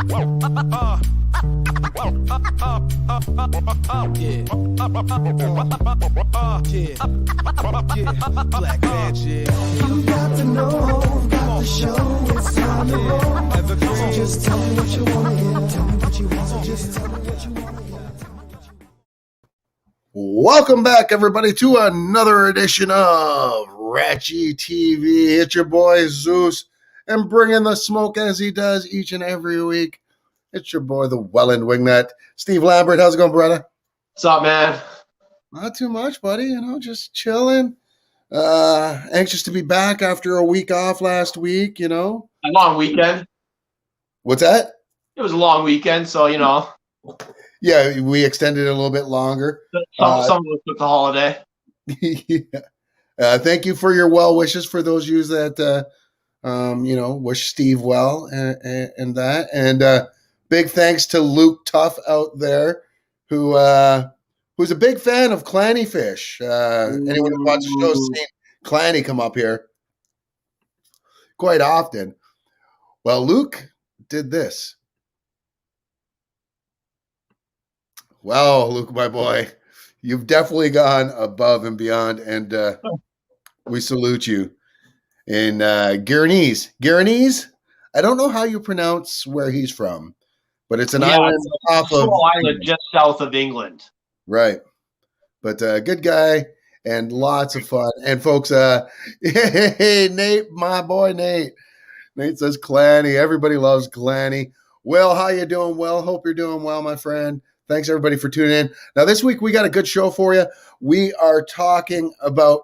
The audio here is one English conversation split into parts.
Black magic. You got to know, got to show, it's time to roll. So just tell me what you want to hear. Tell me what you want, so just tell me what you want to hear. Welcome back, everybody, to another edition of RatG TV. It's your boy Zeus, and bringing the smoke as he does each and every week. It's your boy, the Wellandwingnut, Steve Lambert. How's it going, brother? What's up, man? Not too much, buddy. You know, just chilling. Anxious to be back after a week off last week. You know, A long weekend. what's that? It was a long weekend, so you know, Yeah, we extended it a little bit longer. some of us took the holiday. Yeah. Thank you for your well wishes for those of you that wish Steve well and that. And big thanks to Luke Tuff out there, who's a big fan of clanny fish. Anyone who watches the show has seen clanny come up here quite often. Well, Luke did this. Well, Luke, my boy, you've definitely gone above and beyond, and we salute you. In Guyanese, I don't know how you pronounce where he's from, but it's an island off of small island just south of England. right. But good guy and lots of fun. And folks, hey, Nate, my boy Nate. Nate says Clanny. Everybody loves Clanny. Will, how you doing? Will, hope you're doing well, my friend. Thanks, everybody, for tuning in. Now, this week, we got a good show for you. We are talking about,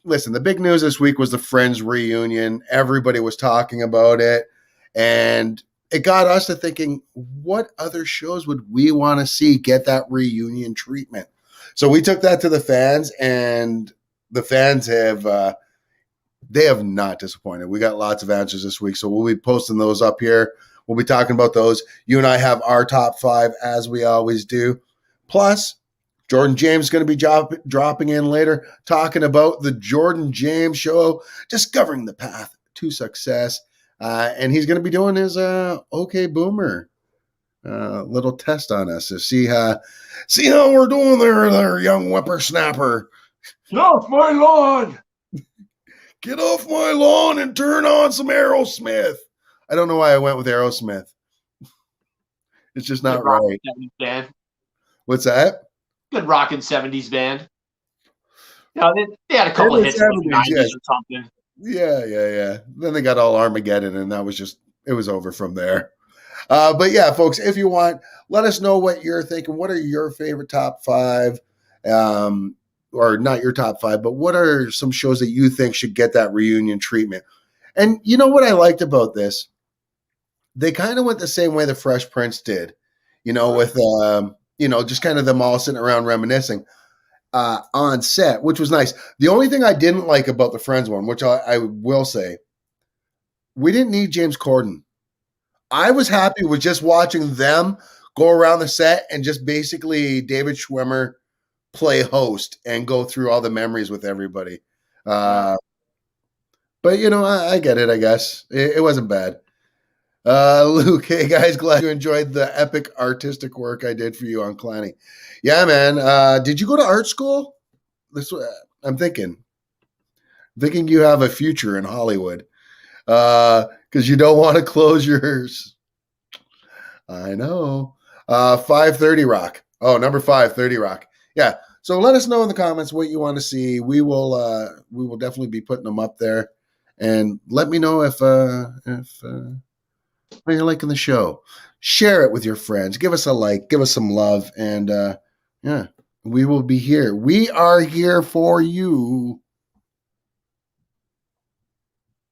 listen, the big news this week was the Friends reunion. Everybody was talking about it. And it got us to thinking, what other shows would we want to see get that reunion treatment? So we took that to the fans, and the fans have they have not disappointed. We got lots of answers this week, so we'll be posting those up here. We'll be talking about those. You and I have our top 5, as we always do. Plus, Jordan James is going to be dropping in later, talking about the Jordan James Show, discovering the path to success. And he's going to be doing his OK Boomer little test on us to see how we're doing there, young whippersnapper. Get off my lawn! Get off my lawn and turn on some Aerosmith. I don't know why I went with Aerosmith. It's just not right. Band. What's that? Good rockin' 70s band. You know, they had a couple of hits in the 90s or something. Yeah. Then they got all Armageddon, and that was it was over from there. But yeah, folks, if you want, let us know what you're thinking. What are your favorite top 5? Or not your top 5, but what are some shows that you think should get that reunion treatment? And you know what I liked about this? They kind of went the same way the Fresh Prince did, with, just kind of them all sitting around reminiscing on set, which was nice. The only thing I didn't like about the Friends one, which I will say, we didn't need James Corden. I was happy with just watching them go around the set and just basically David Schwimmer play host and go through all the memories with everybody. But, I get it, I guess. It wasn't bad. Luke, hey, guys, glad you enjoyed the epic artistic work I did for you on Clanny. Yeah, man. Did you go to art school? I'm thinking you have a future in Hollywood because you don't want to close yours. I know. 530 Rock. Oh, number 530 Rock. Yeah. So let us know in the comments what you want to see. We will definitely be putting them up there, and let me know if you're liking the show. Share it with your friends. Give us a like. Give us some love, and we will be here. We are here for you.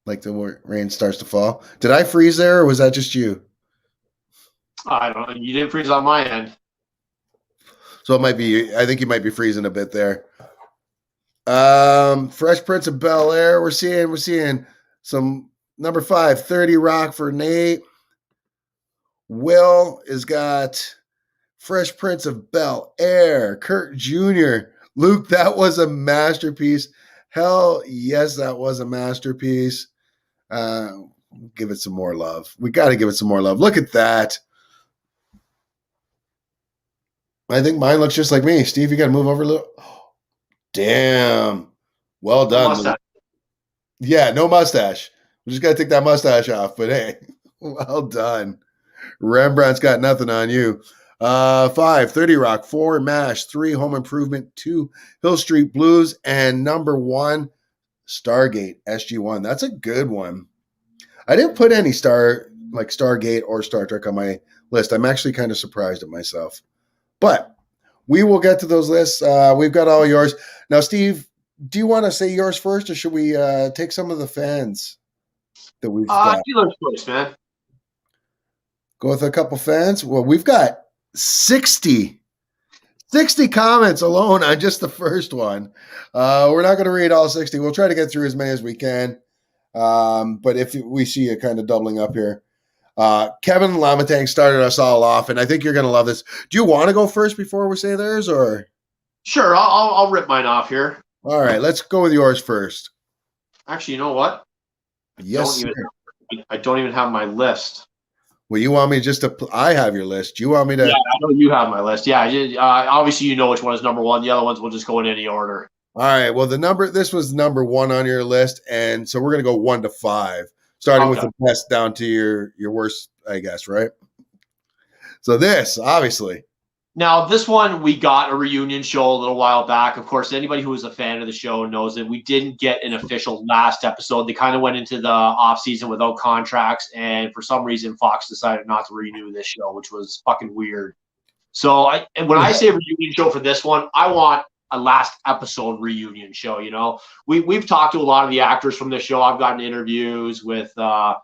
Like the rain starts to fall. Did I freeze there, or was that just you? I don't know. You didn't freeze on my end. So it might be, I think you might be freezing a bit there. Fresh Prince of Bel Air. We're seeing some number 530 Rock for Nate. Will has got Fresh Prince of Bel Air. Kurt Jr. Luke, that was a masterpiece. Hell yes, that was a masterpiece. give it some more love. We got to give it some more love. Look at that. I think mine looks just like me. Steve, you got to move over a little. Oh, damn. Well done. No yeah, no mustache. We just got to take that mustache off. But hey, well done. Rembrandt's got nothing on you. 5, 30 Rock, 4, MASH, 3, Home Improvement, 2, Hill Street Blues, and number 1, Stargate, SG-1. That's a good one. I didn't put any Stargate or Star Trek on my list. I'm actually kind of surprised at myself. But we will get to those lists. We've got all yours. Now, Steve, do you want to say yours first, or should we take some of the fans that we've got? Dealer's choice, man. Go with a couple fans. Well, we've got 60 comments alone on just the first one. We're not going to read all 60. We'll try to get through as many as we can. But if we see it kind of doubling up here. Kevin Lamatang started us all off, and I think you're going to love this. Do you want to go first before we say theirs, or? Sure, I'll rip mine off here. All right, let's go with yours first. Actually, you know what? Yes, I don't even have my list. Well, you want me just to? I have your list. You want me to? Yeah, I know you have my list. Yeah, obviously you know which one is number 1. The other ones will just go in any order. All right. Well, this was number 1 on your list, and so we're going to go 1 to 5, starting with the best down to your worst, I guess, right? So this, obviously. Now, this one, we got a reunion show a little while back. Of course, anybody who is a fan of the show knows that we didn't get an official last episode. They kind of went into the off season without contracts, and for some reason, Fox decided not to renew this show, which was fucking weird. So when I say reunion show for this one, I want a last episode reunion show. You know, we've talked to a lot of the actors from this show. I've gotten interviews with Bud,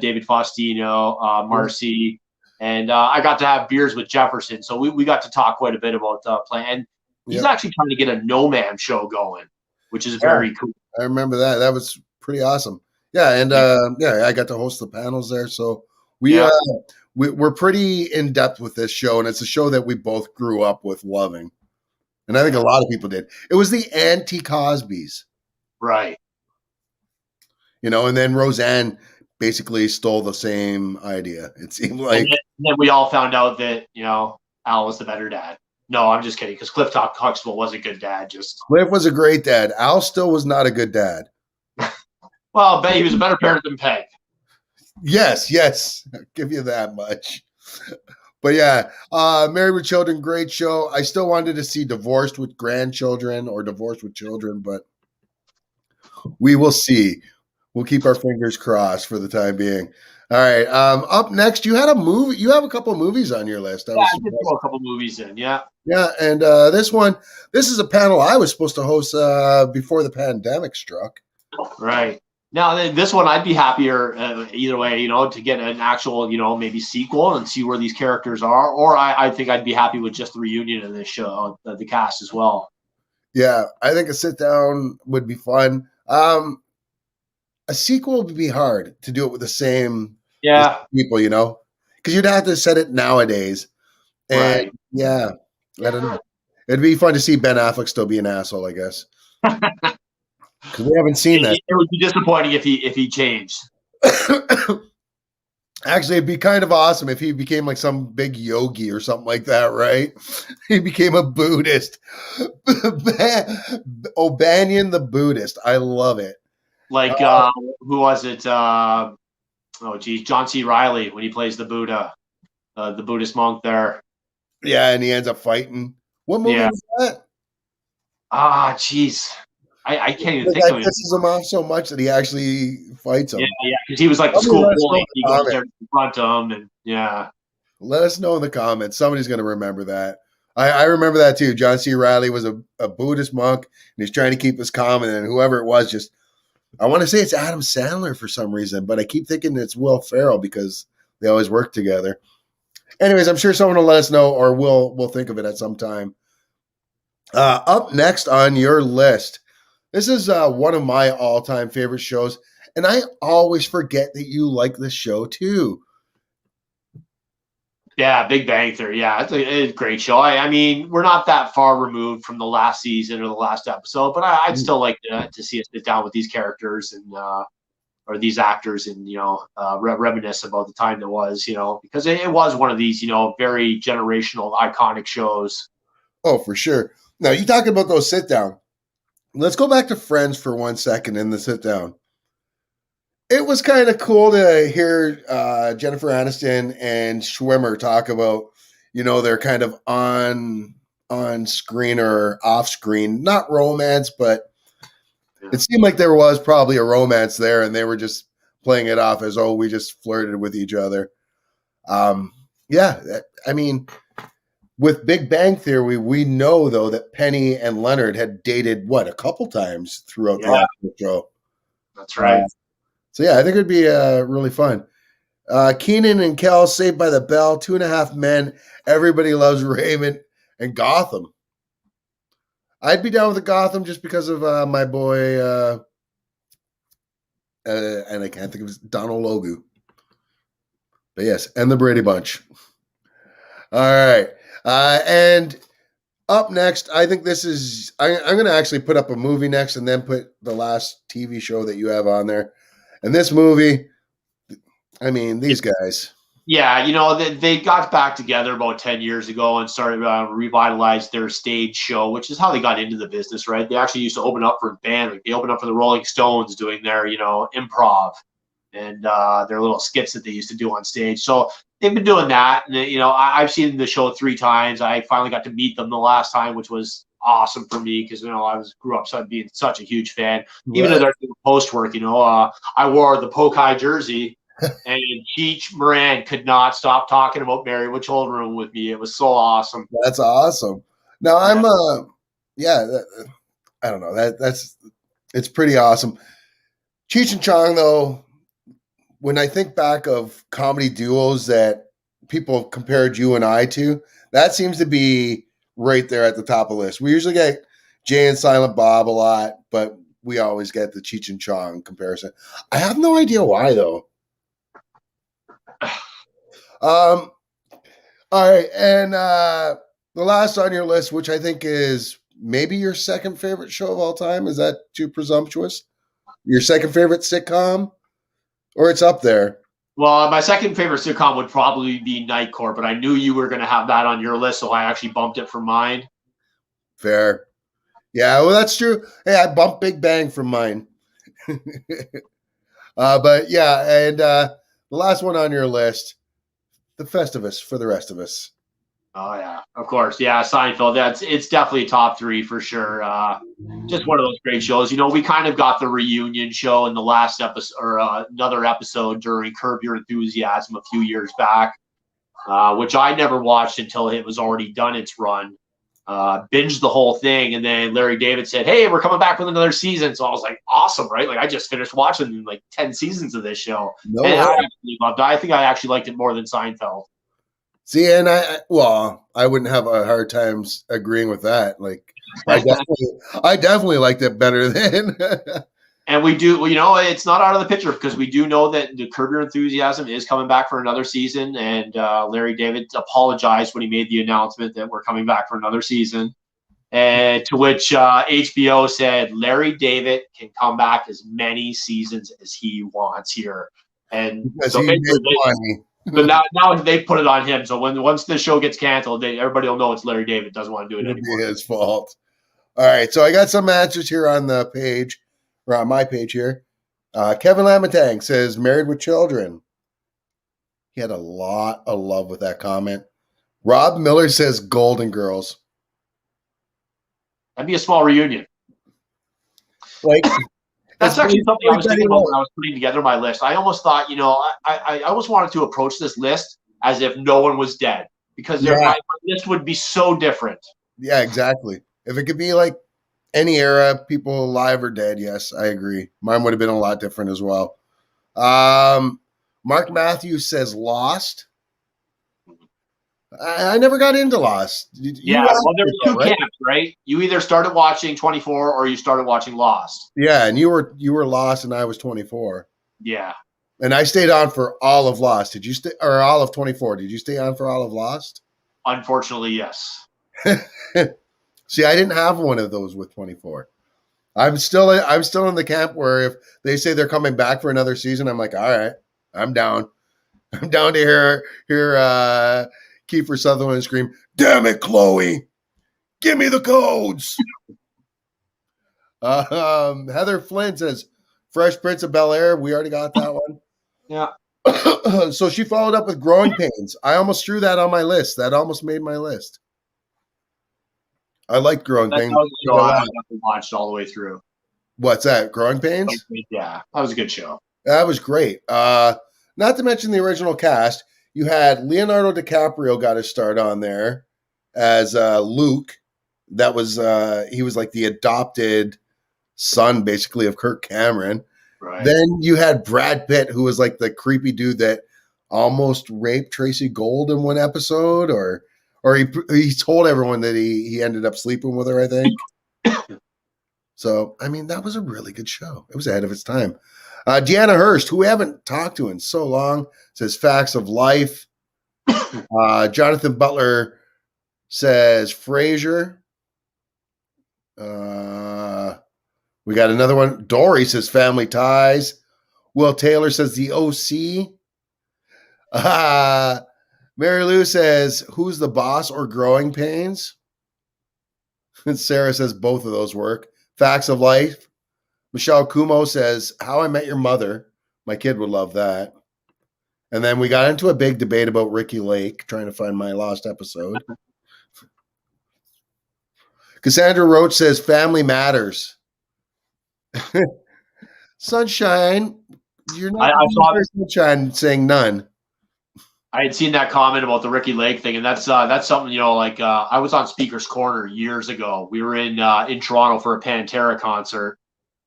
David Faustino, Marcy. And I got to have beers with Jefferson. So we got to talk quite a bit about play. And he's actually trying to get a No Man show going, which is very cool. I remember that. That was pretty awesome. Yeah, and I got to host the panels there. So we're pretty in-depth with this show, and it's a show that we both grew up with loving. And I think a lot of people did. It was the anti-Cosbys. Right. You know, and then Roseanne basically stole the same idea. It seemed like. And then we all found out that, you know, Al was the better dad. No, I'm just kidding, because Cliff Huxtable was a good dad. Cliff was a great dad. Al still was not a good dad. Well, he was a better parent than Peg. Yes. I'll give you that much. But yeah, Married with Children, great show. I still wanted to see Divorced with Grandchildren or Divorced with Children, but we will see. We'll keep our fingers crossed for the time being. All right. Up next, you had a movie. You have a couple of movies on your list. I did throw a couple of movies in. Yeah. Yeah, and this is a panel I was supposed to host before the pandemic struck. Right. Now, this one, I'd be happier either way, you know, to get an actual, you know, maybe sequel and see where these characters are. Or I think I'd be happy with just the reunion of this show, the cast as well. Yeah, I think a sit down would be fun. A sequel would be hard to do it with the same people, you know, because you'd have to set it nowadays. And I don't know. It'd be fun to see Ben Affleck still be an asshole, I guess. Because we haven't seen that. It would be disappointing if he changed. Actually, it'd be kind of awesome if he became like some big yogi or something like that, right? He became a Buddhist. O'Banion the Buddhist. I love it. Like, who was it? John C. Reilly, when he plays the Buddha, the Buddhist monk there. Yeah, and he ends up fighting. What movie was that? Jeez. I can't even think of it. Pisses him off so much that he actually fights him. Yeah, because he was like the school bully. He goes there to confront him, and Let us know in the comments. Somebody's going to remember that. I remember that too. John C. Reilly was a Buddhist monk, and he's trying to keep us calm, and then whoever it was just, I want to say it's Adam Sandler for some reason, but I keep thinking it's Will Ferrell because they always work together. Anyways, I'm sure someone will let us know, or we'll think of it at some time. Up next on your list, this is one of my all-time favorite shows, and I always forget that you like this show too. Yeah, Big Bang Theory. Yeah, it's a great show. I mean, we're not that far removed from the last season or the last episode, but I'd still like to see us sit down with these characters and or these actors and, reminisce about the time that was, because it was one of these, very generational, iconic shows. Oh, for sure. Now, you talking about those sit down. Let's go back to Friends for 1 second in the sit down. It was kind of cool to hear Jennifer Aniston and Schwimmer talk about, they're kind of on screen or off screen, not romance, but it seemed like there was probably a romance there, and they were just playing it off as, we just flirted with each other. With Big Bang Theory, we know, though, that Penny and Leonard had dated, a couple times throughout the show. That's right. So, I think it would be really fun. Keenan and Kel, Saved by the Bell, 2.5 Men, Everybody Loves Raymond, and Gotham. I'd be down with the Gotham just because of my boy, and I can't think of his Donald Logu. But yes, and the Brady Bunch. All right. And up next, I think this is, I'm going to actually put up a movie next and then put the last TV show that you have on there. And this movie, these guys. Yeah, they got back together about 10 years ago and started revitalized their stage show, which is how they got into the business, right? They actually used to open up for a band. Like they opened up for the Rolling Stones doing their, improv and their little skits that they used to do on stage. So they've been doing that. And, I've seen the show 3 times. I finally got to meet them the last time, which was awesome for me because, I grew up being such a huge fan. Right. Even as I did post work, I wore the Pokai jersey. And Cheech Moran could not stop talking about Married with Children with me. It was so awesome. That's awesome. Now I'm I don't know. It's pretty awesome. Cheech and Chong, though, when I think back of comedy duos that people compared you and I to, that seems to be right there at the top of the list. We usually get Jay and Silent Bob a lot, but we always get the Cheech and Chong comparison. I have no idea why, though. All right, and the last on your list, which I think is maybe your second favorite show of all time, is that too presumptuous? Your second favorite sitcom, or it's up there? Well, my second favorite sitcom would probably be Night Court, but I knew you were going to have that on your list, so I actually bumped it from mine. Fair, yeah, well, that's true. Hey, I bumped Big Bang from mine, but yeah, and the last one on your list, The Festivus for the rest of us. Oh yeah, of course. Yeah, Seinfeld. It's definitely top 3 for sure. Just one of those great shows. We kind of got the reunion show in the last episode or another episode during Curb Your Enthusiasm a few years back, which I never watched until it was already done its run. Binged the whole thing, and then Larry David said, "Hey, we're coming back with another season." So I was like, "Awesome, right?" Like I just finished watching like 10 seasons of this show, and I actually loved it. I think I actually liked it more than Seinfeld. See, and I wouldn't have a hard time agreeing with that. Like, I definitely liked it better than. And we do, it's not out of the picture because we do know that the Curb Your Enthusiasm is coming back for another season. And Larry David apologized when he made the announcement that we're coming back for another season. And to which HBO said, Larry David can come back as many seasons as he wants here. And so but now they put it on him. So once the show gets canceled, everybody will know it's Larry David doesn't want to do it anymore. It'll be his fault. All right, so I got some answers here on the page, or on my page here. Kevin Lamatang says, Married with Children. He had a lot of love with that comment. Rob Miller says, Golden Girls. That'd be a small reunion. Like, that's actually something I was thinking about when I was putting together my list. I almost thought, I almost wanted to approach this list as if no one was dead because my list would be so different. Yeah, exactly. If it could be like any era, people alive or dead, yes, I agree. Mine would have been a lot different as well. Mark Matthews says Lost. I never got into Lost. Well, there were two camps, right? You either started watching 24 or you started watching Lost. Yeah, and you were Lost and I was 24. Yeah. And I stayed on for all of Lost. Did you stay, or all of 24? Did you stay on for all of Lost? Unfortunately, yes. See, I didn't have one of those with 24. I'm still in the camp where if they say they're coming back for another season, I'm like, all right, I'm down. I'm down to hear Kiefer Sutherland scream, "Damn it, Chloe! Give me the codes." Heather Flynn says, "Fresh Prince of Bel Air." We already got that one. Yeah. So she followed up with Growing Pains. I almost threw that on my list. That almost made my list. I like Growing Pains. That was a show I definitely watched all the way through. What's that? Growing Pains? Yeah, that was a good show. That was great. Not to mention the original cast. You had Leonardo DiCaprio got his start on there as Luke. That was he was like the adopted son, basically, of Kirk Cameron. Right. Then you had Brad Pitt, who was like the creepy dude that almost raped Tracy Gold in one episode, or he told everyone that he ended up sleeping with her, I think. So, I mean, that was a really good show. It was ahead of its time. Deanna Hurst, who we haven't talked to in so long, says Facts of Life. Jonathan Butler says Frasier. We got another one. Dory says Family Ties. Will Taylor says The OC. Mary Lou says Who's the Boss or Growing Pains. And Sarah says both of those work. Facts of Life. Michelle Kumo says How I Met Your Mother. My kid would love that. And then we got into a big debate about Ricky Lake, trying to find my lost episode. Cassandra Roach says Family Matters. Sunshine, you're not I saw Sunshine saying none. I had seen that comment about the Ricky Lake thing, and that's something, you know, like I was on Speaker's Corner years ago. We were in Toronto for a Pantera concert,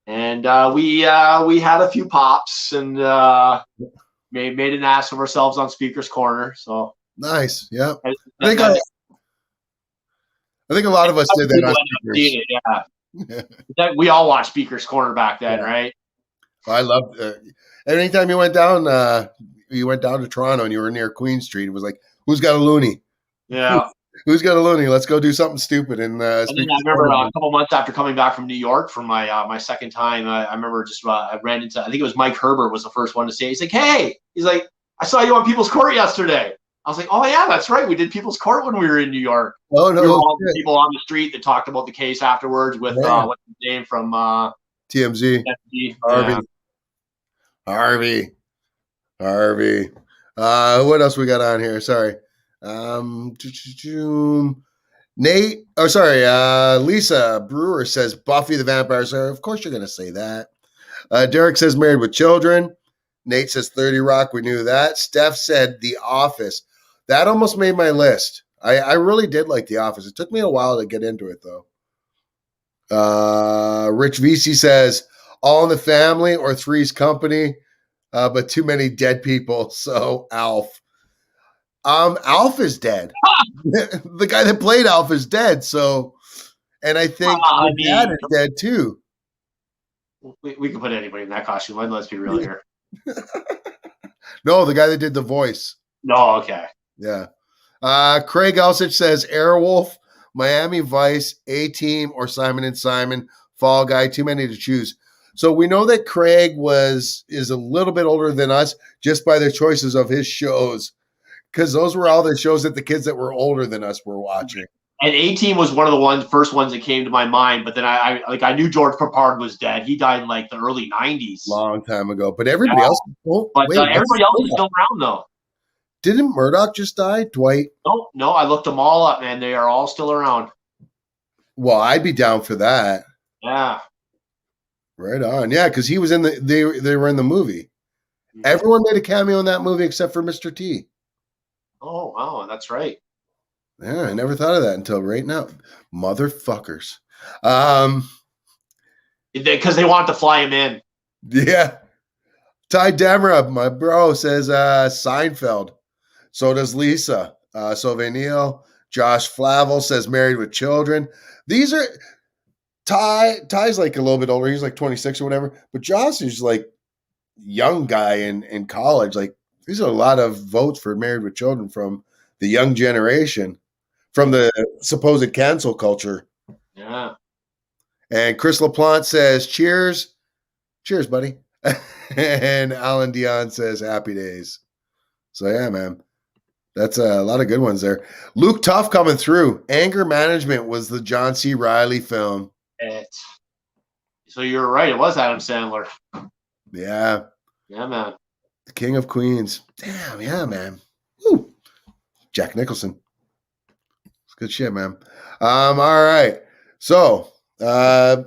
and we had a few pops and made an ass of ourselves on Speaker's Corner. So nice, yeah. I think a lot of us did that on Speakers. Yeah. We all watched Speaker's Corner back then, right? I loved it. Anytime you went down to Toronto and you were near Queen Street, it was like, who's got a loony? Yeah. Who's got a loony? Let's go do something stupid. And then I remember a couple months after coming back from New York for my second time, I remember just I ran into, I think it was Mike Herbert was the first one to say, he's like, hey, he's like, I saw you on People's Court yesterday. I was like, oh, yeah, that's right. We did People's Court when we were in New York. Oh, no. We were all the people on the street that talked about the case afterwards with what's his name from TMZ. Harvey. What else we got on here? Sorry. Nate. Oh, sorry. Lisa Brewer says Buffy the Vampire Slayer. Of course you're going to say that. Derek says Married with Children. Nate says 30 Rock. We knew that. Steph said The Office. That almost made my list. I really did like The Office. It took me a while to get into it, though. Rich VC says All in the Family or Three's Company, but too many dead people. So Alf. Alf is dead. The guy that played Alf is dead. So, and I think Dad is dead too. We can put anybody in that costume. Let's be real here. No, the guy that did the voice. No, okay. Yeah. Craig Elsich says Airwolf, Miami Vice, A-Team, or Simon and Simon, Fall Guy. Too many to choose. So we know that Craig is a little bit older than us just by the choices of his shows, because those were all the shows that the kids that were older than us were watching. And A-Team was one of the first ones that came to my mind. But then I knew George Papard was dead. He died in like the early 90s. Long time ago. But everybody else. Oh, but everybody else is still around, though. Didn't Murdoch just die? Dwight? No, I looked them all up, man. They are all still around. Well, I'd be down for that. Yeah. Right on. Yeah, because he was in they were in the movie. Mm-hmm. Everyone made a cameo in that movie except for Mr. T. Oh, wow, that's right. Yeah, I never thought of that until right now. Motherfuckers. Because they wanted to fly him in. Yeah. Ty Demra, my bro, says Seinfeld. So does Lisa. Sylvain Neal. Josh Flavel says Married with Children. These are Ty's like a little bit older. He's like 26 or whatever. But Josh is like young guy in college. Like these are a lot of votes for Married with Children from the young generation, from the supposed cancel culture. Yeah. And Chris LaPlante says, cheers. Cheers, buddy. And Alan Dion says, happy days. So, yeah, man. That's a lot of good ones there. Luke Tuff coming through. Anger Management was the John C. Reilly film. So you're right. It was Adam Sandler. Yeah. Yeah, man. The King of Queens. Damn, yeah, man. Woo. Jack Nicholson. It's good shit, man. All right. So, I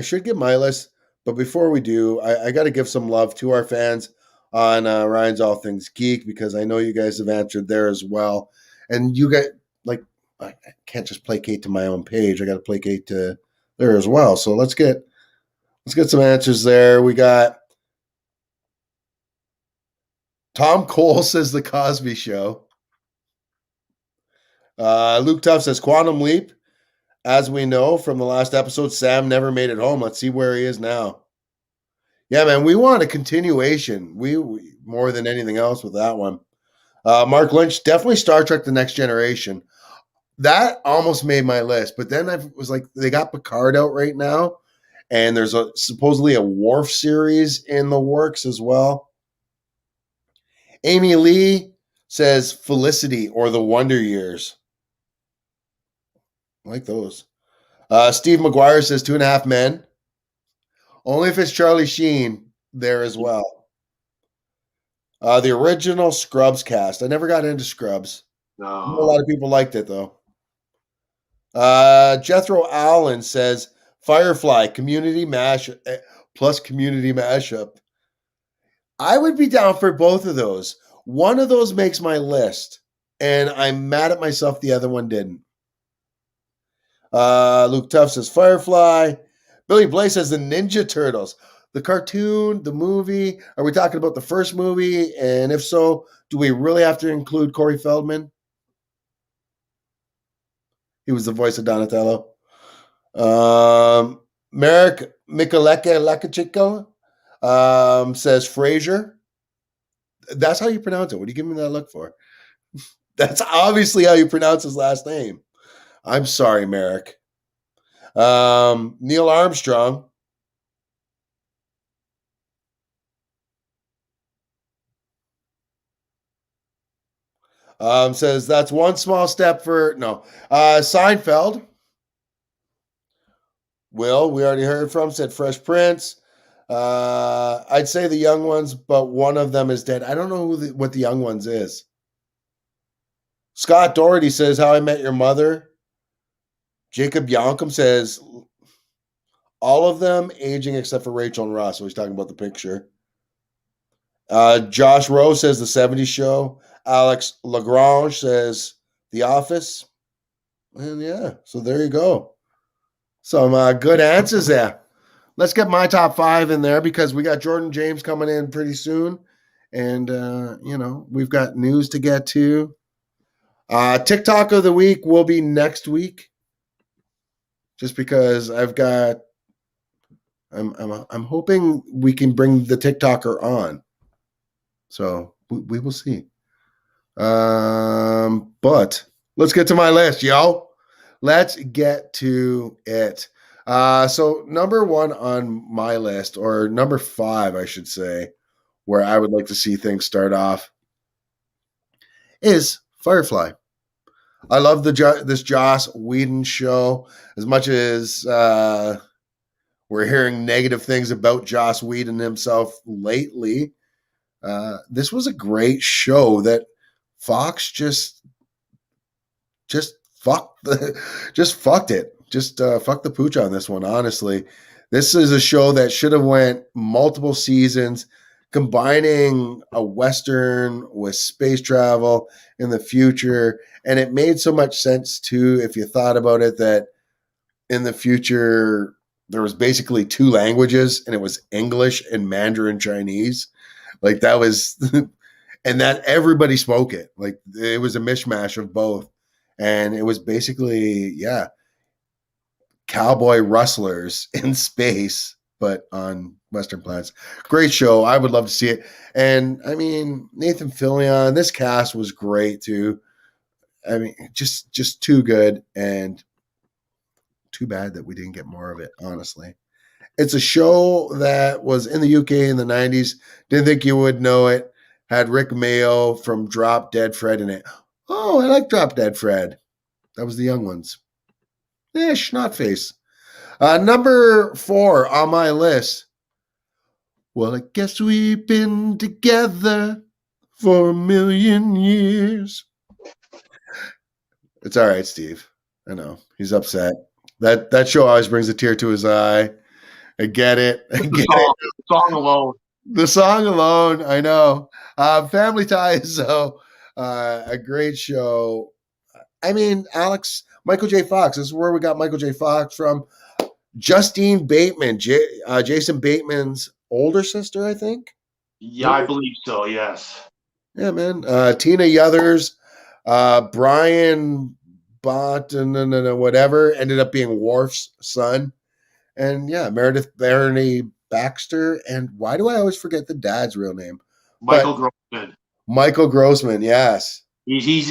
should give my list, but before we do, I got to give some love to our fans on Ryan's All Things Geek, because I know you guys have answered there as well. And you get, like, I can't just placate to my own page. I got to placate to there as well. So let's get some answers there. We got Tom Cole says The Cosby Show. Luke Tuff says Quantum Leap. As we know from the last episode, Sam never made it home. Let's see where he is now. Yeah, man, we want a continuation. We more than anything else with that one. Mark Lynch, definitely Star Trek The Next Generation. That almost made my list, but then I was like, they got Picard out right now, and there's supposedly a Worf series in the works as well. Amy Lee says Felicity or The Wonder Years. I like those. Steve McGuire says 2.5 Men. Only if it's Charlie Sheen there as well. The original Scrubs cast. I never got into Scrubs. No. A lot of people liked it, though. Jethro Allen says Firefly Community Mash plus Community Mashup. I would be down for both of those. One of those makes my list, and I'm mad at myself the other one didn't. Luke Tuff says Firefly. Billy Blaze says the Ninja Turtles. The cartoon, the movie. Are we talking about the first movie? And if so, do we really have to include Corey Feldman? He was the voice of Donatello. Merrick Mikaleka says Frasier. That's how you pronounce it. What are you giving me that look for? That's obviously how you pronounce his last name. I'm sorry, Merrick. Neil Armstrong. Says that's one small step for Seinfeld. Will, we already heard from, said Fresh Prince. I'd say the young ones, but one of them is dead. I don't know what the young ones is. Scott Doherty says How I Met Your Mother. Jacob Yonkum says all of them aging except for Rachel and Ross. So he's talking about the picture. Josh Rowe says The 70s Show. Alex Lagrange says The Office. And yeah, so there you go. Some good answers there. Let's get my top 5 in there because we got Jordan James coming in pretty soon. And, we've got news to get to. TikTok of the week will be next week. Just because I'm hoping we can bring the TikToker on. So we will see. But let's get to my list, yo. Let's get to it. So number 1 on my list, or number 5, I should say, where I would like to see things start off, is Firefly. I love this Joss Whedon show. As much as we're hearing negative things about Joss Whedon himself lately, this was a great show that Fox just fucked it. Just fucked the pooch on this one, honestly. This is a show that should have went multiple seasons, combining a Western with space travel in the future. And it made so much sense, too, if you thought about it, that in the future, there was basically 2 languages, and it was English and Mandarin Chinese. Like, that was, and that everybody spoke it. Like, it was a mishmash of both. And it was basically, cowboy rustlers in space, but on Western planets. Great show. I would love to see it. And, I mean, Nathan Fillion, this cast was great, too. I mean, just too good. And too bad that we didn't get more of it, honestly. It's a show that was in the UK in the 90s. Didn't think you would know it. Had Rick Mayo from Drop Dead Fred in it. Oh, I like Drop Dead Fred. That was the young ones. Yeah, Schnotface. Number 4 on my list. Well, I guess we've been together for a million years. It's all right, Steve. I know. He's upset. That show always brings a tear to his eye. I get it. The song alone. The song alone, I know. Family Ties, though, a great show. I mean, Michael J. Fox. This is where we got Michael J. Fox from. Justine Bateman, Jason Bateman's older sister, I think. Yeah, I believe so. Yes. Yeah, man. Tina Yothers, Brian Bott, and whatever ended up being Worf's son, and yeah, Meredith Barney Baxter. And why do I always forget the dad's real name? Michael Grossman. Michael Grossman, yes. He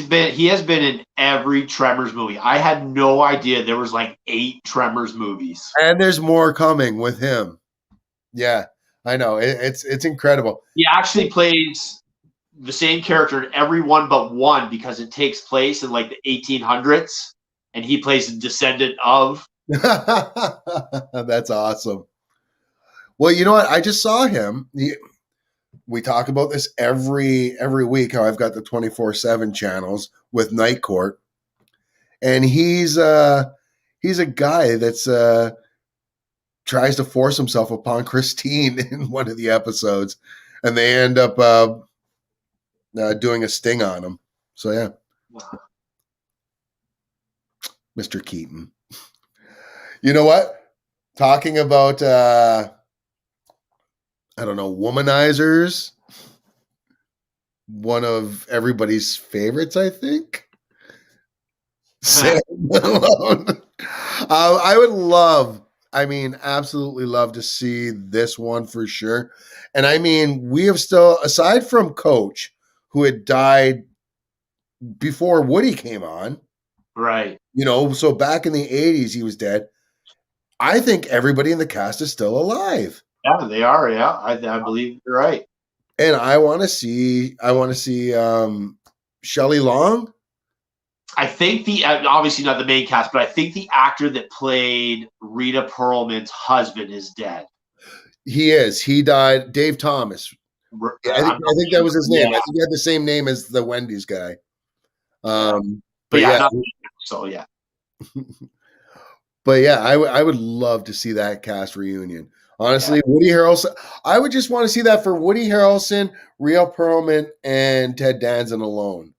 has been in every Tremors movie. I had no idea there was like 8 Tremors movies. And there's more coming with him. Yeah, I know. It's incredible. He actually plays the same character in every one but one because it takes place in like the 1800s, and he plays a descendant of. That's awesome. Well, you know what? I just saw him. We talk about this every week, how I've got the 24/7 channels with Night Court. And he's a guy that's tries to force himself upon Christine in one of the episodes, and they end up doing a sting on him. So yeah. Mr. Keaton. You know what? Talking about I don't know, Womanizers, one of everybody's favorites, I think. Sam Malone. I would absolutely love to see this one for sure. And I mean, we have still, aside from Coach, who had died before Woody came on. Right. You know, so back in the 80s, he was dead. I think everybody in the cast is still alive. Yeah, they are. Yeah, I believe you're right. And I want to see Shelley Long. I think obviously not the main cast, but I think the actor that played Rita Perlman's husband is dead. He is. He died. Dave Thomas. I think that was his name. Yeah. I think he had the same name as the Wendy's guy. But yeah. So yeah. But yeah, I would love to see that cast reunion. Honestly, yeah. Woody Harrelson. I would just want to see that for Woody Harrelson, Rhea Perlman, and Ted Danson alone.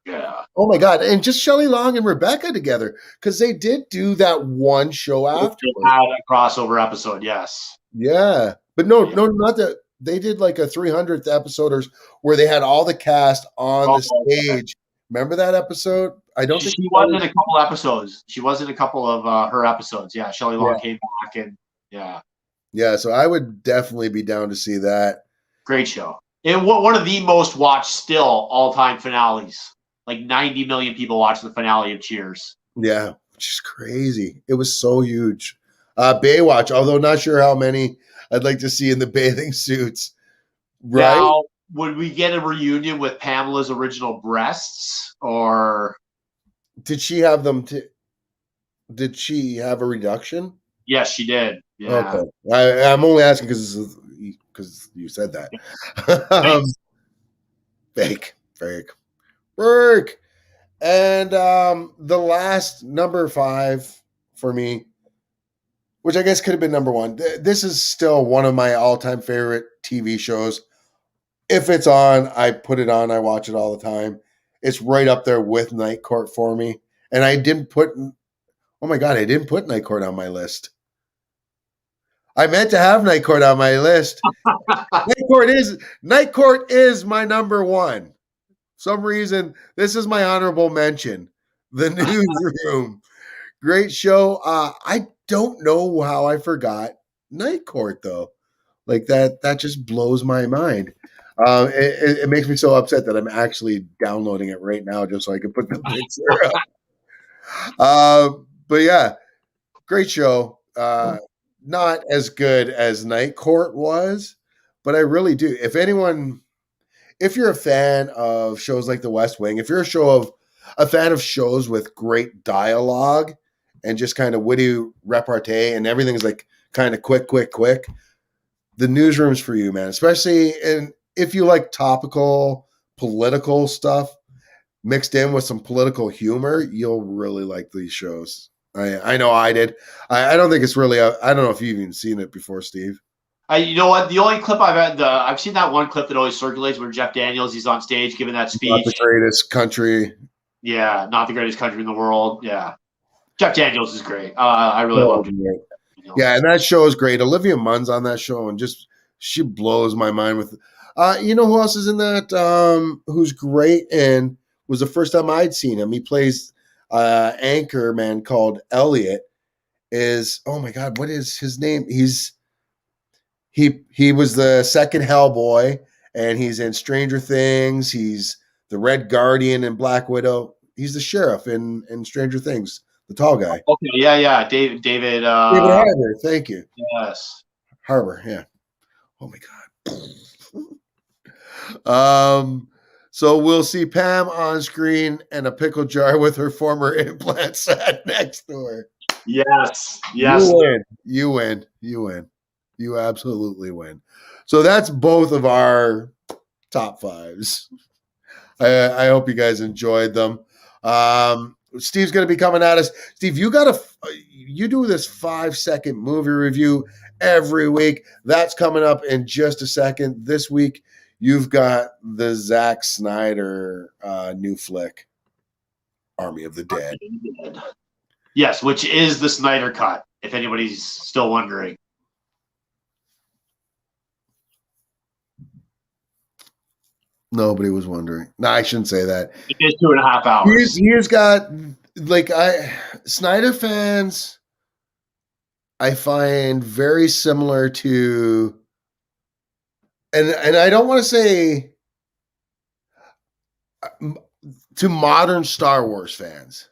Yeah. Oh my God. And just Shelley Long and Rebecca together, because they did do that one show afterwards. They had a crossover episode, yes. Yeah. But no, not that. They did like a 300th episode where they had all the cast on the stage. Remember that episode? I don't think she was in a couple episodes. She was in a couple of her episodes. Yeah, Shelley Long came back and yeah. Yeah, so I would definitely be down to see that. Great show. And one of the most watched still all-time finales. Like 90 million people watched the finale of Cheers. Yeah, which is crazy. It was so huge. Baywatch, although not sure how many I'd like to see in the bathing suits. Right? Now, would we get a reunion with Pamela's original breasts, or did she have them? Did she have a reduction? Yes, she did. Yeah. Okay. I'm only asking because you said that. Fake. And the last number 5 for me, which I guess could have been number 1. This is still one of my all-time favorite TV shows. If it's on, I put it on. I watch it all the time. It's right up there with Night Court for me. And I didn't put Night Court on my list. I meant to have Night Court on my list. Night Court is my number 1. Some reason, this is my honorable mention. The Newsroom. Great show. I don't know how I forgot Night Court, though. Like that just blows my mind. It makes me so upset that I'm actually downloading it right now just so I can put the picture up. But yeah, Great show. Not as good as Night Court was, but I really do. If you're a fan of shows like The West Wing, if you're a fan of shows with great dialogue and just kind of witty repartee and everything's like kind of quick, the newsroom's for you, man. Especially if you like topical political stuff mixed in with some political humor, you'll really like these shows. I know I did. I don't think it's really. I don't know if you've even seen it before, Steve. You know what? The only clip I've seen that one clip that always circulates where Jeff Daniels, he's on stage giving that speech. Not the greatest country. Yeah, not the greatest country in the world. Yeah, Jeff Daniels is great. I really love him. Yeah, and that show is great. Olivia Munn's on that show, and she blows my mind with. You know who else is in that? Who's great and was the first time I'd seen him. He plays anchor man called Elliot. Oh my god, what is his name? He was the second Hellboy, and he's in Stranger Things. He's the Red Guardian in Black Widow. He's the sheriff in Stranger Things, the tall guy. Okay, yeah. David Harbour, thank you. Yes. Harbour, yeah. Oh my god. So we'll see Pam on screen and a pickle jar with her former implant sat next to her. Yes. You win. You absolutely win. So that's both of our top fives. I hope you guys enjoyed them. Steve's going to be coming at us. Steve, you do this 5-second movie review every week. That's coming up in just a second. This week, you've got the Zack Snyder new flick, Army of the Dead. Yes, which is the Snyder cut, if anybody's still wondering. Nobody was wondering. No, I shouldn't say that. It is 2.5 hours. He's got Snyder fans. I find very similar to, and I don't want to say to modern Star Wars fans.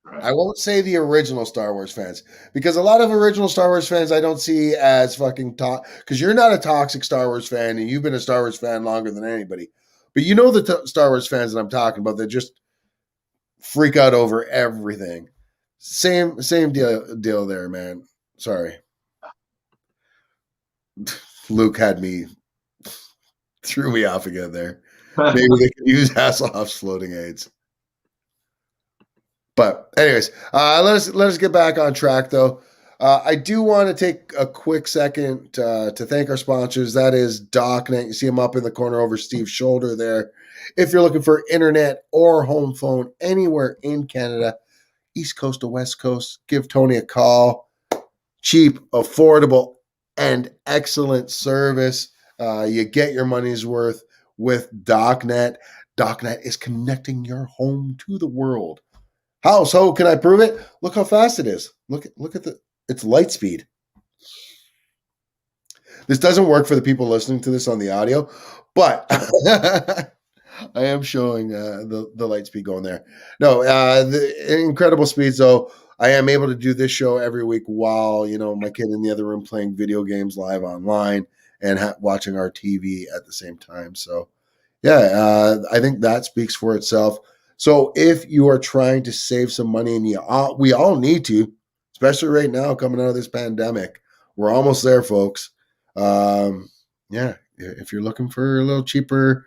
Right. I won't say the original Star Wars fans, because a lot of original Star Wars fans I don't see as fucking because you're not a toxic Star Wars fan and you've been a Star Wars fan longer than anybody. But you know the Star Wars fans that I'm talking about, that just freak out over everything. Same deal there, man. Sorry. Luke threw me off again there. Maybe they could use Hasselhoff's floating aids. But anyways, let us get back on track, though. I do want to take a quick second to thank our sponsors. That is DocNet. You see them up in the corner over Steve's shoulder there. If you're looking for internet or home phone anywhere in Canada, East Coast to West Coast, give Tony a call. Cheap, affordable, and excellent service. You get your money's worth with DocNet. DocNet is connecting your home to the world. How can I prove it? Look how fast it is. Look at it's light speed. This doesn't work for the people listening to this on the audio, but I am showing the light speed going there. No, the incredible speed. So I am able to do this show every week while my kid in the other room playing video games live online and watching our TV at the same time. So yeah, I think that speaks for itself. So if you are trying to save some money, and we all need to, especially right now coming out of this pandemic, we're almost there, folks. Yeah, if you're looking for a little cheaper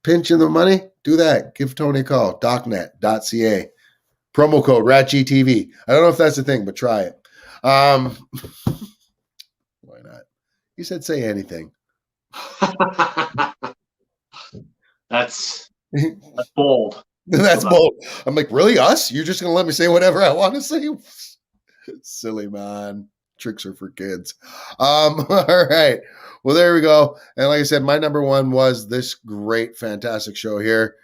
pinch in the money, do that. Give Tony a call, docnet.ca. Promo code RatGTV. I don't know if that's the thing, but try it. Why not? You said say anything. That's bold. That's bold. I'm like, really, us? You're just going to let me say whatever I want to say? Silly, man. Tricks are for kids. All right. Well, there we go. And like I said, my number one was this great, fantastic show here.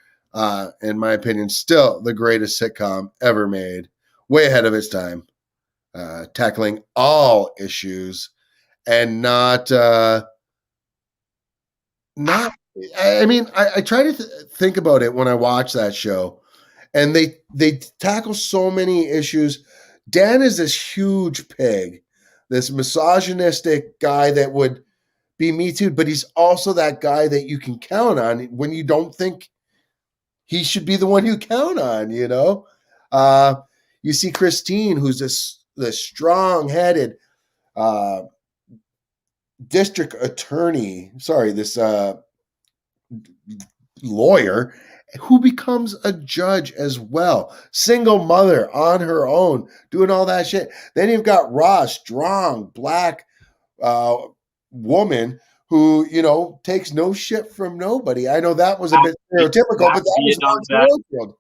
In my opinion, still the greatest sitcom ever made. Way ahead of its time. Tackling all issues and not I mean, I try to think about it when I watch that show, and they tackle so many issues Dan is this huge pig, this misogynistic guy that would be Me Too, but he's also that guy that you can count on when you don't think he should be the one you count on, you know? You see Christine, who's this strong-headed district attorney, this lawyer who becomes a judge as well. Single mother on her own, doing all that shit. Then you've got Ross, strong, black woman who, takes no shit from nobody. I know that was a bit stereotypical, but that was Vietnam.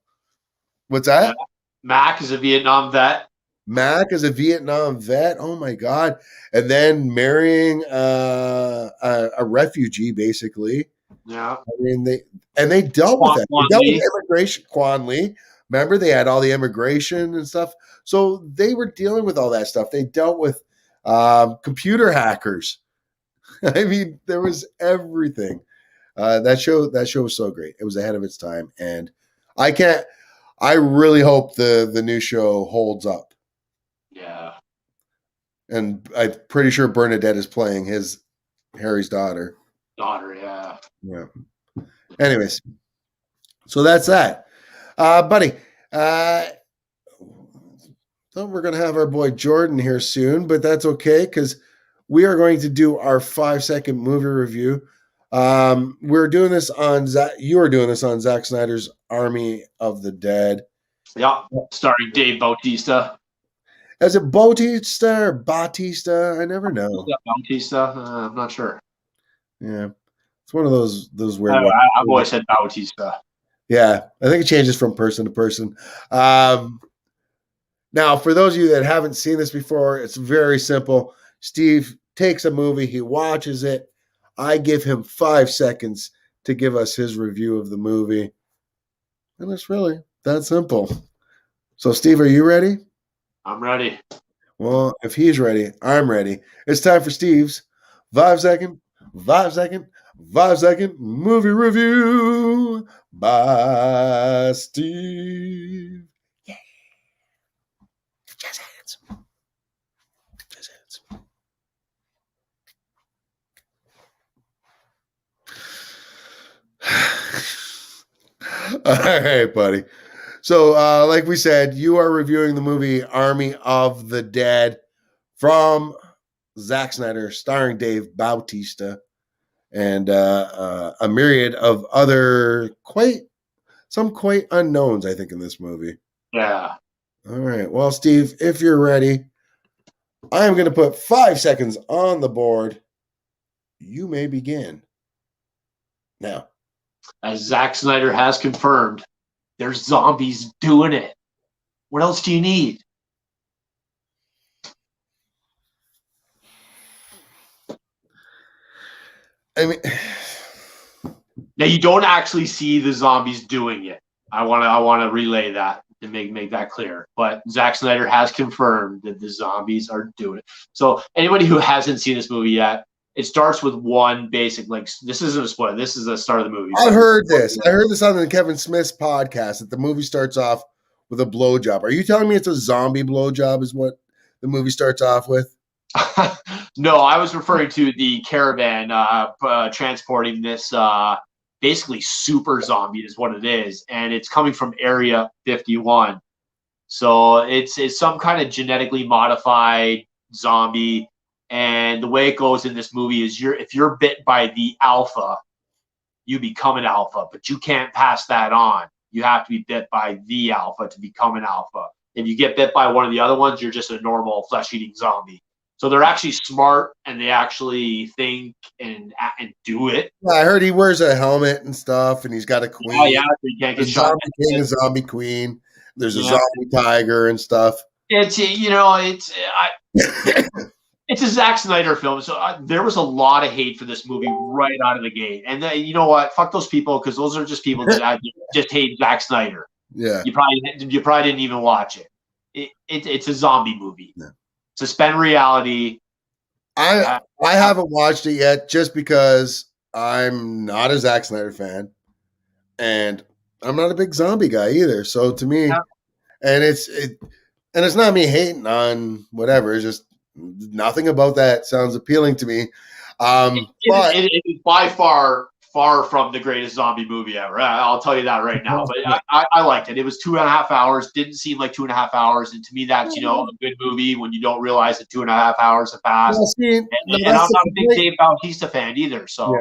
What's that? Mac is a Vietnam vet. Mac is a Vietnam vet. Oh my God. And then marrying a refugee, basically. Yeah. I mean, they dealt with that. They dealt with immigration. Quan Lee. Remember, they had all the immigration and stuff. So they were dealing with all that stuff. They dealt with computer hackers. I mean, there was everything. That show was so great. It was ahead of its time. And I really hope the new show holds up. Yeah. And I'm pretty sure Bernadette is playing Harry's daughter. Yeah. Yeah. Anyways, so that's that. Buddy, thought we're going to have our boy Jordan here soon, but that's okay because we are going to do our 5-second movie review. We're doing this on you are doing this on Zack Snyder's Army of the Dead. Yeah, starring Dave Bautista. Is it Bautista or Batista? I never know. Bautista? I'm not sure. Yeah. It's one of those weird ones. I've always said Bautista. Yeah. I think it changes from person to person. Now, for those of you that haven't seen this before, it's very simple. Steve takes a movie, he watches it. I give him 5 seconds to give us his review of the movie. And it's really that simple. So, Steve, are you ready? I'm ready. Well, if he's ready, I'm ready. It's time for Steve's 5-second movie review by Steve. Yeah. Jazz hands. All right, buddy. So, like we said, you are reviewing the movie Army of the Dead from Zack Snyder, starring Dave Bautista, and a myriad of other quite unknowns, I think, in this movie. Yeah. All right. Well, Steve, if you're ready, I am going to put 5 seconds on the board. You may begin now. As Zack Snyder has confirmed, there's zombies doing it. What else do you need? I mean, now you don't actually see the zombies doing it. I want to relay that to make that clear. But Zack Snyder has confirmed that the zombies are doing it. So anybody who hasn't seen this movie yet, it starts with one basic, this isn't a spoiler. This is the start of the movie. I heard this. I heard this on the Kevin Smith's podcast that the movie starts off with a blowjob. Are you telling me it's a zombie blowjob is what the movie starts off with? No, I was referring to the caravan transporting this basically super zombie is what it is. And it's coming from Area 51. So it's some kind of genetically modified zombie. And the way it goes in this movie is if you're bit by the alpha, you become an alpha, but you can't pass that on. You have to be bit by the alpha to become an alpha. If you get bit by one of the other ones, you're just a normal flesh-eating zombie. So they're actually smart and they actually think and do it. Yeah, I heard he wears a helmet and stuff, and he's got a queen. Oh yeah, so you can't get shot. Zombie king and zombie queen. There's a zombie tiger and stuff. It's it's a Zack Snyder film, so there was a lot of hate for this movie right out of the gate. And then, you know what? Fuck those people, because those are just people that just hate Zack Snyder. Yeah, you probably didn't even watch it. It's a zombie movie. Yeah. Suspend reality. I haven't watched it yet, just because I'm not a Zack Snyder fan, and I'm not a big zombie guy either. So to me, and And it's not me hating on whatever. It's just nothing about that sounds appealing to me. But It is by far from the greatest zombie movie ever. I'll tell you that right now. But I liked it. It was 2.5 hours. Didn't seem like 2.5 hours. And to me, that's a good movie when you don't realize that 2.5 hours have passed. And I'm not a big Dave Bautista fan either. So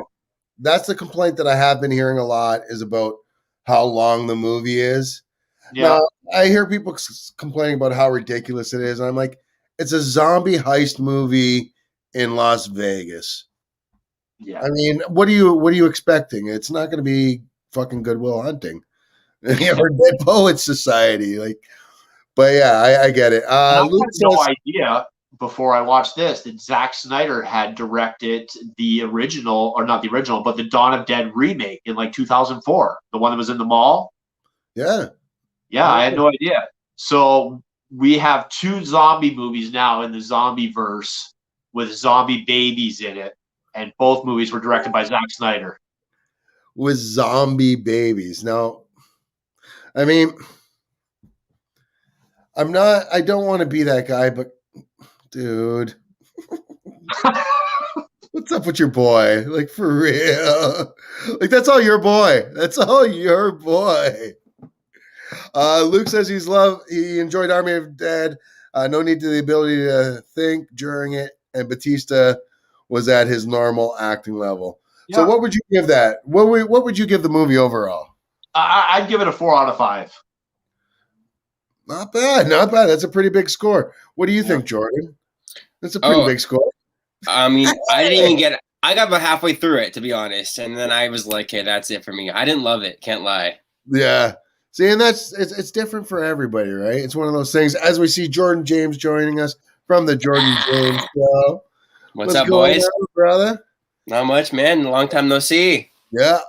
that's the complaint that I have been hearing a lot is about how long the movie is. Yeah. Now, I hear people complaining about how ridiculous it is. And I'm like, it's a zombie heist movie in Las Vegas. Yeah. I mean, what are you expecting? It's not going to be fucking Good Will Hunting or Dead Poets Society. But yeah, I get it. I had no idea before I watched this that Zack Snyder had directed the original, or not the original, but the Dawn of Dead remake in 2004, the one that was in the mall. Yeah. Yeah, I had no idea. So we have 2 zombie movies now in the zombie verse with zombie babies in it. And both movies were directed by Zack Snyder. With zombie babies. Now, I mean, I don't want to be that guy, but dude, what's up with your boy? For real. That's all your boy. That's all your boy. Luke says he enjoyed Army of Dead. No need to the ability to think during it. And Batista was at his normal acting level. Yeah. So what would you give that? What would you give the movie overall? I'd give it a 4 out of 5. Not bad. That's a pretty big score. What do you think, Jordan? That's a pretty big score. I mean, I didn't even get it. I got about halfway through it, to be honest. And then I was like, hey, that's it for me. I didn't love it. Can't lie. Yeah. See, and it's different for everybody, right? It's one of those things. As we see Jordan James joining us from the Jordan James Show. What's up, boys? On, brother? Not much, man. Long time no see. Yeah.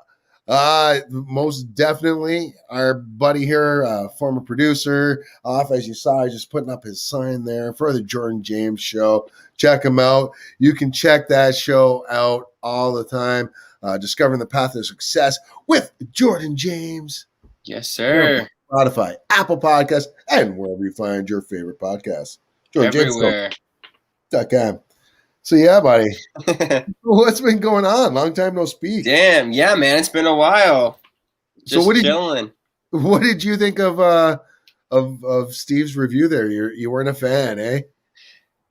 Most definitely. Our buddy here, former producer, as you saw, he's just putting up his sign there for the Jordan James Show. Check him out. You can check that show out all the time. Discovering the Path of Success with Jordan James. Yes, sir. Spotify, Apple Podcasts, and wherever you find your favorite podcasts. JordanJames.com. So yeah, buddy. What's been going on? Long time no speak. Damn, yeah, man. It's been a while. Just chilling. What did you think of Steve's review there? You weren't a fan, eh?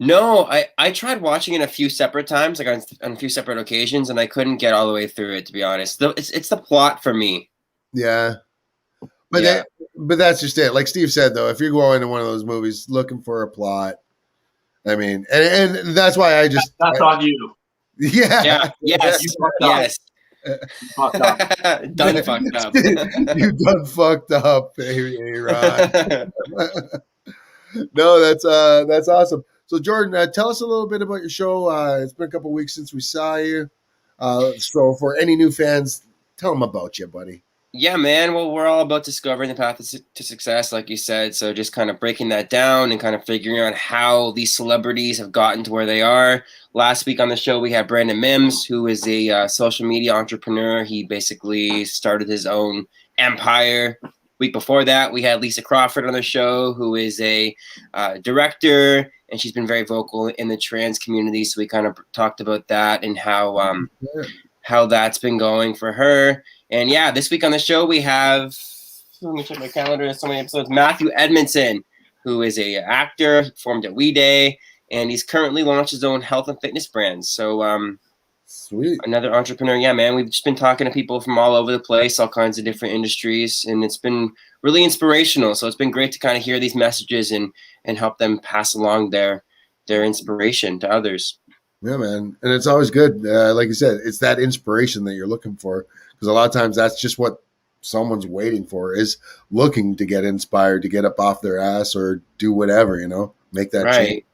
No, I tried watching it a few separate times, on a few separate occasions, and I couldn't get all the way through it, to be honest. It's the plot for me. Yeah. But that's just it. Like Steve said, though, if you're going into one of those movies looking for a plot, I mean, and that's why that's on you. Yeah. Yes. Yes. Fucked up. Done fucked up. You done fucked up, baby, Ron. No, that's awesome. So Jordan, tell us a little bit about your show. It's been a couple weeks since we saw you. So for any new fans, tell them about you, buddy. Yeah, man. Well, we're all about discovering the path to success, like you said. So just kind of breaking that down and kind of figuring out how these celebrities have gotten to where they are. Last week on the show, we had Brandon Mims, who is a social media entrepreneur. He basically started his own empire. Week before that, we had Lisa Crawford on the show, who is a director, and she's been very vocal in the trans community. So we kind of talked about that and how that's been going for her. And yeah, this week on the show, we have, let me check my calendar, there's so many episodes, Matthew Edmondson, who is a actor, formed at We Day, and he's currently launched his own health and fitness brand. So sweet. Another entrepreneur. Yeah, man, we've just been talking to people from all over the place, all kinds of different industries, and it's been really inspirational. So it's been great to kind of hear these messages and help them pass along their inspiration to others. Yeah, man. And it's always good. Like you said, it's that inspiration that you're looking for. Because a lot of times that's just what someone's waiting for, is looking to get inspired, to get up off their ass or do whatever, make that change.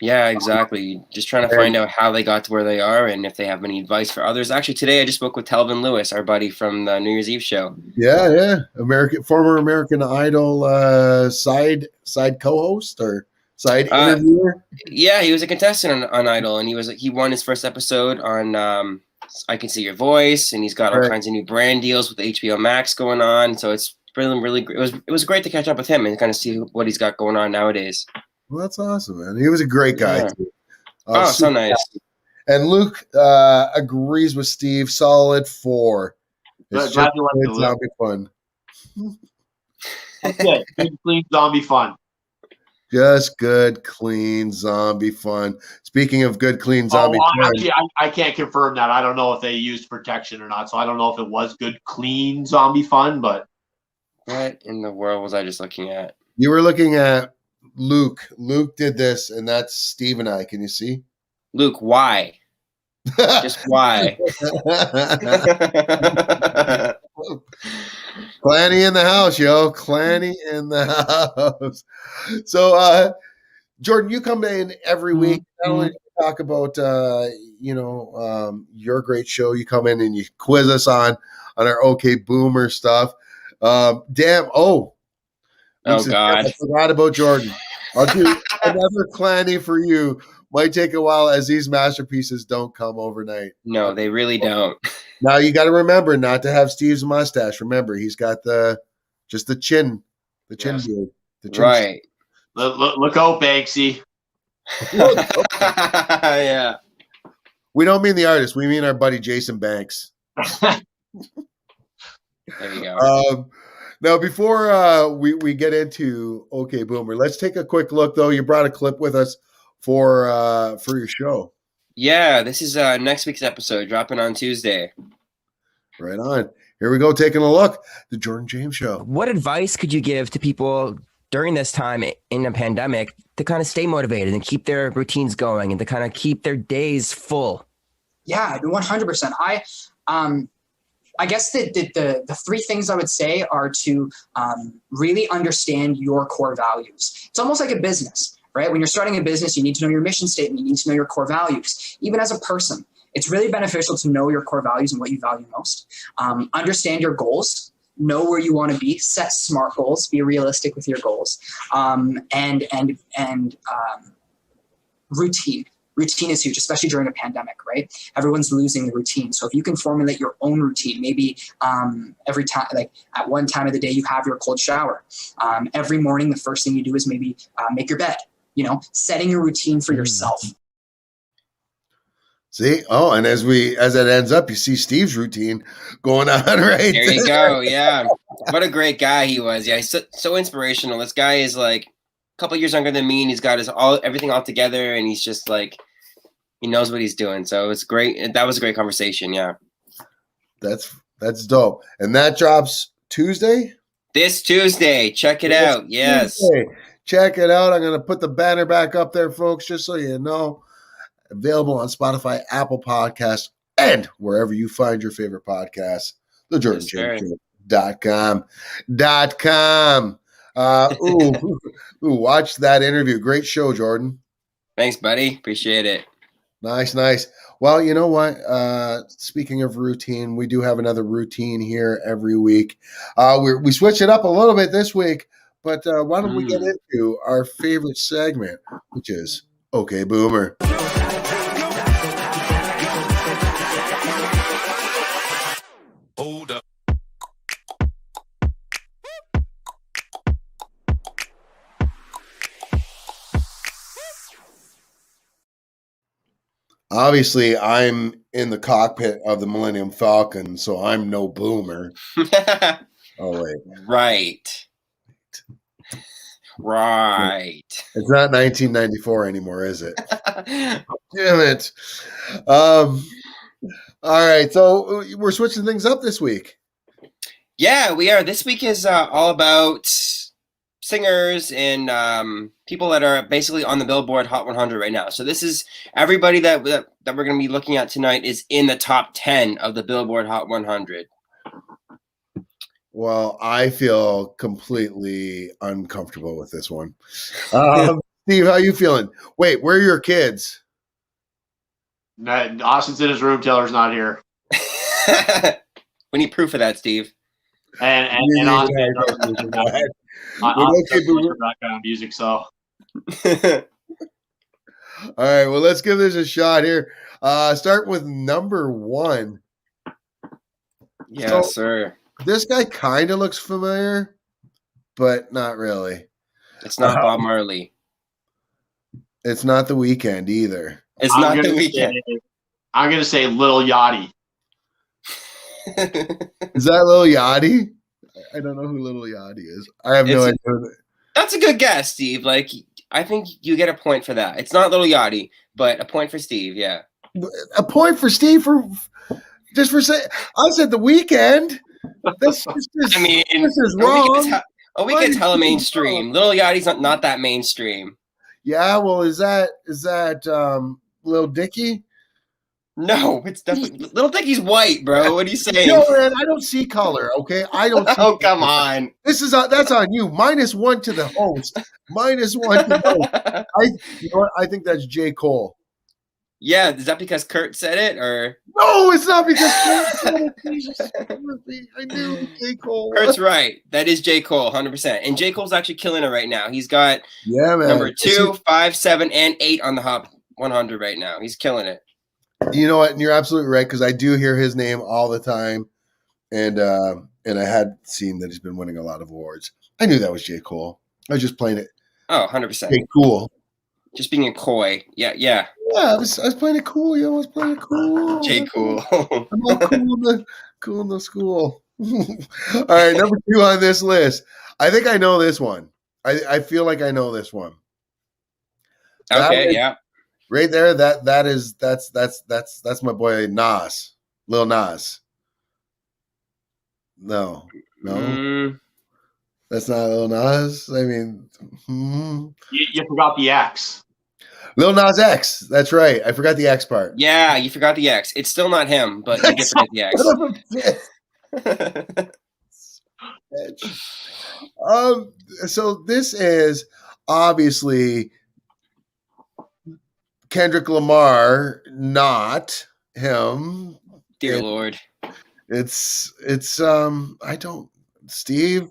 Yeah, exactly. Just trying to find out how they got to where they are and if they have any advice for others. Actually, today I just spoke with Telvin Lewis, our buddy from the New Year's Eve show. Yeah. Former American Idol side co-host or side interviewer. Yeah, he was a contestant on Idol, and he won his first episode on I Can See Your Voice, and he's got all kinds of new brand deals with HBO Max going on. So it's really great. It was great to catch up with him and kind of see what he's got going on nowadays. Well, that's awesome, man. He was a great guy, Yeah. too. Oh, so nice. And Luke agrees with Steve. Solid 4. It's Glad just you liked it, good Luke. zombie fun. That's it. Good, clean zombie fun. Just good, clean zombie fun. Speaking of good, clean zombie fun, Actually, I can't confirm that. I don't know if they used protection or not, so I don't know if it was good, clean zombie fun. But What in the world was I just looking at? you were looking at Luke. Luke did this, and that's Steve and I. Can you see? Luke, why? Just why? Clanny in the house, yo. Clanny in the house. So, Jordan, you come in every week. Not only do you talk about, your great show, you come in and you quiz us on our OK Boomer stuff. Damn. Oh, Oh, God. I forgot about Jordan. I'll do another Clanny for you. Might take a while as these masterpieces don't come overnight. No, they really don't. Now you got to remember not to have Steve's mustache. Remember, he's got the chin Yes. beard. The chin Right. look out, Banksy. Yeah. We don't mean the artist. We mean our buddy Jason Banks. There you go. Now, before we get into OK Boomer, let's take a quick look, though. You brought a clip with us for your show. Yeah, this is next week's episode, dropping on Tuesday. Right on. Here we go, taking a look. The Jordan James Show. What advice could you give to people during this time in a pandemic to kind of stay motivated and keep their routines going and to kind of keep their days full? Yeah, 100%. I guess the three things I would say are to really understand your core values. It's almost like a business, right? When you're starting a business, you need to know your mission statement. You need to know your core values. Even as a person, it's really beneficial to know your core values and what you value most. Understand your goals. Know where you want to be. Set smart goals. Be realistic with your goals. And routine. Routine is huge, especially during a pandemic, right? Everyone's losing the routine. So if you can formulate your own routine, maybe every time, like at one time of the day, you have your cold shower. Every morning, the first thing you do is maybe make your bed, setting a routine for yourself. See? Oh, and as it ends up, you see Steve's routine going on right There you go. Yeah. What a great guy he was. Yeah, he's so inspirational. This guy is like a couple years younger than me, and he's got everything all together, and he's just like, he knows what he's doing. So it's great. That was a great conversation. Yeah. That's dope. And that drops Tuesday? This Tuesday. Check it out. Yes. Tuesday. Check it out. I'm going to put the banner back up there, folks, just so you know. Available on Spotify, Apple Podcasts, and wherever you find your favorite podcasts. TheJordanJamesShow.com. Watch that interview. Great show, Jordan. Thanks, buddy. Appreciate it. Nice. Well, you know what? Speaking of routine, we do have another routine here every week. We switch it up a little bit this week, but why don't we get into our favorite segment, which is OK Boomer. Hold up. Obviously, I'm in the cockpit of the Millennium Falcon, so I'm no boomer. Oh, wait. Right. It's not 1994 anymore, is it? Damn it. All right, so we're switching things up this week. Yeah, we are. This week is all about singers and people that are basically on the Billboard Hot 100 right now. So this is everybody that we're going to be looking at tonight is in the top 10 of the Billboard Hot 100. Well, I feel completely uncomfortable with this one. Steve, how you feeling? Wait, where are your kids? Austin's in his room. Taylor's not here. We need proof of that, Steve. And Austin doesn't background music, so. All right, well, let's give this a shot here. Start with number 1. Yeah, sir. This guy kind of looks familiar, but not really. It's not Bob Marley. It's not The Weeknd either. It's not The Weeknd. I'm gonna say Lil Yachty. Is that Lil Yachty? I don't know who Lil Yachty is. I have no idea. That's a good guess, Steve. Like, I think you get a point for that. It's not Lil Yachty, but a point for Steve. Yeah, a point for Steve for saying. I said The Weeknd. This is wrong. Weeknd's hella mainstream. Lil Yachty's not that mainstream. Yeah, well, is that Lil Dicky? No, it's definitely Lil Dicky's white, bro. What are you saying? No, man, I don't see color. Okay, I don't. See oh, come on. That's on you. -1 to the host. -1 to the host. You know what? I think that's J. Cole. Yeah, is that because Kurt said it, or no? It's not because Kurt said it. Jesus, I knew J. Cole. Kurt's right. That is J. Cole, 100%. And J. Cole's actually killing it right now. He's got number 2, 5, 7, and 8 on the Hot 100 right now. He's killing it. You know what? And you're absolutely right, because I do hear his name all the time, and I had seen that he's been winning a lot of awards. I knew that was J. Cole. I was just playing it. Oh, 100%. J. Cool. Just being a coy. Yeah. Yeah, I was playing it cool. I was playing it cool. J. Cool. I'm all cool in the school. All right, number 2 on this list. I think I know this one. I feel like I know this one. Okay, yeah. Right there, that's my boy Nas, Lil Nas. No, that's not Lil Nas. I mean, you forgot the X. Lil Nas X. That's right. I forgot the X part. Yeah, you forgot the X. It's still not him, but you did forget the X. So this is obviously Kendrick Lamar, not him. Dear Lord. It's I don't Steve.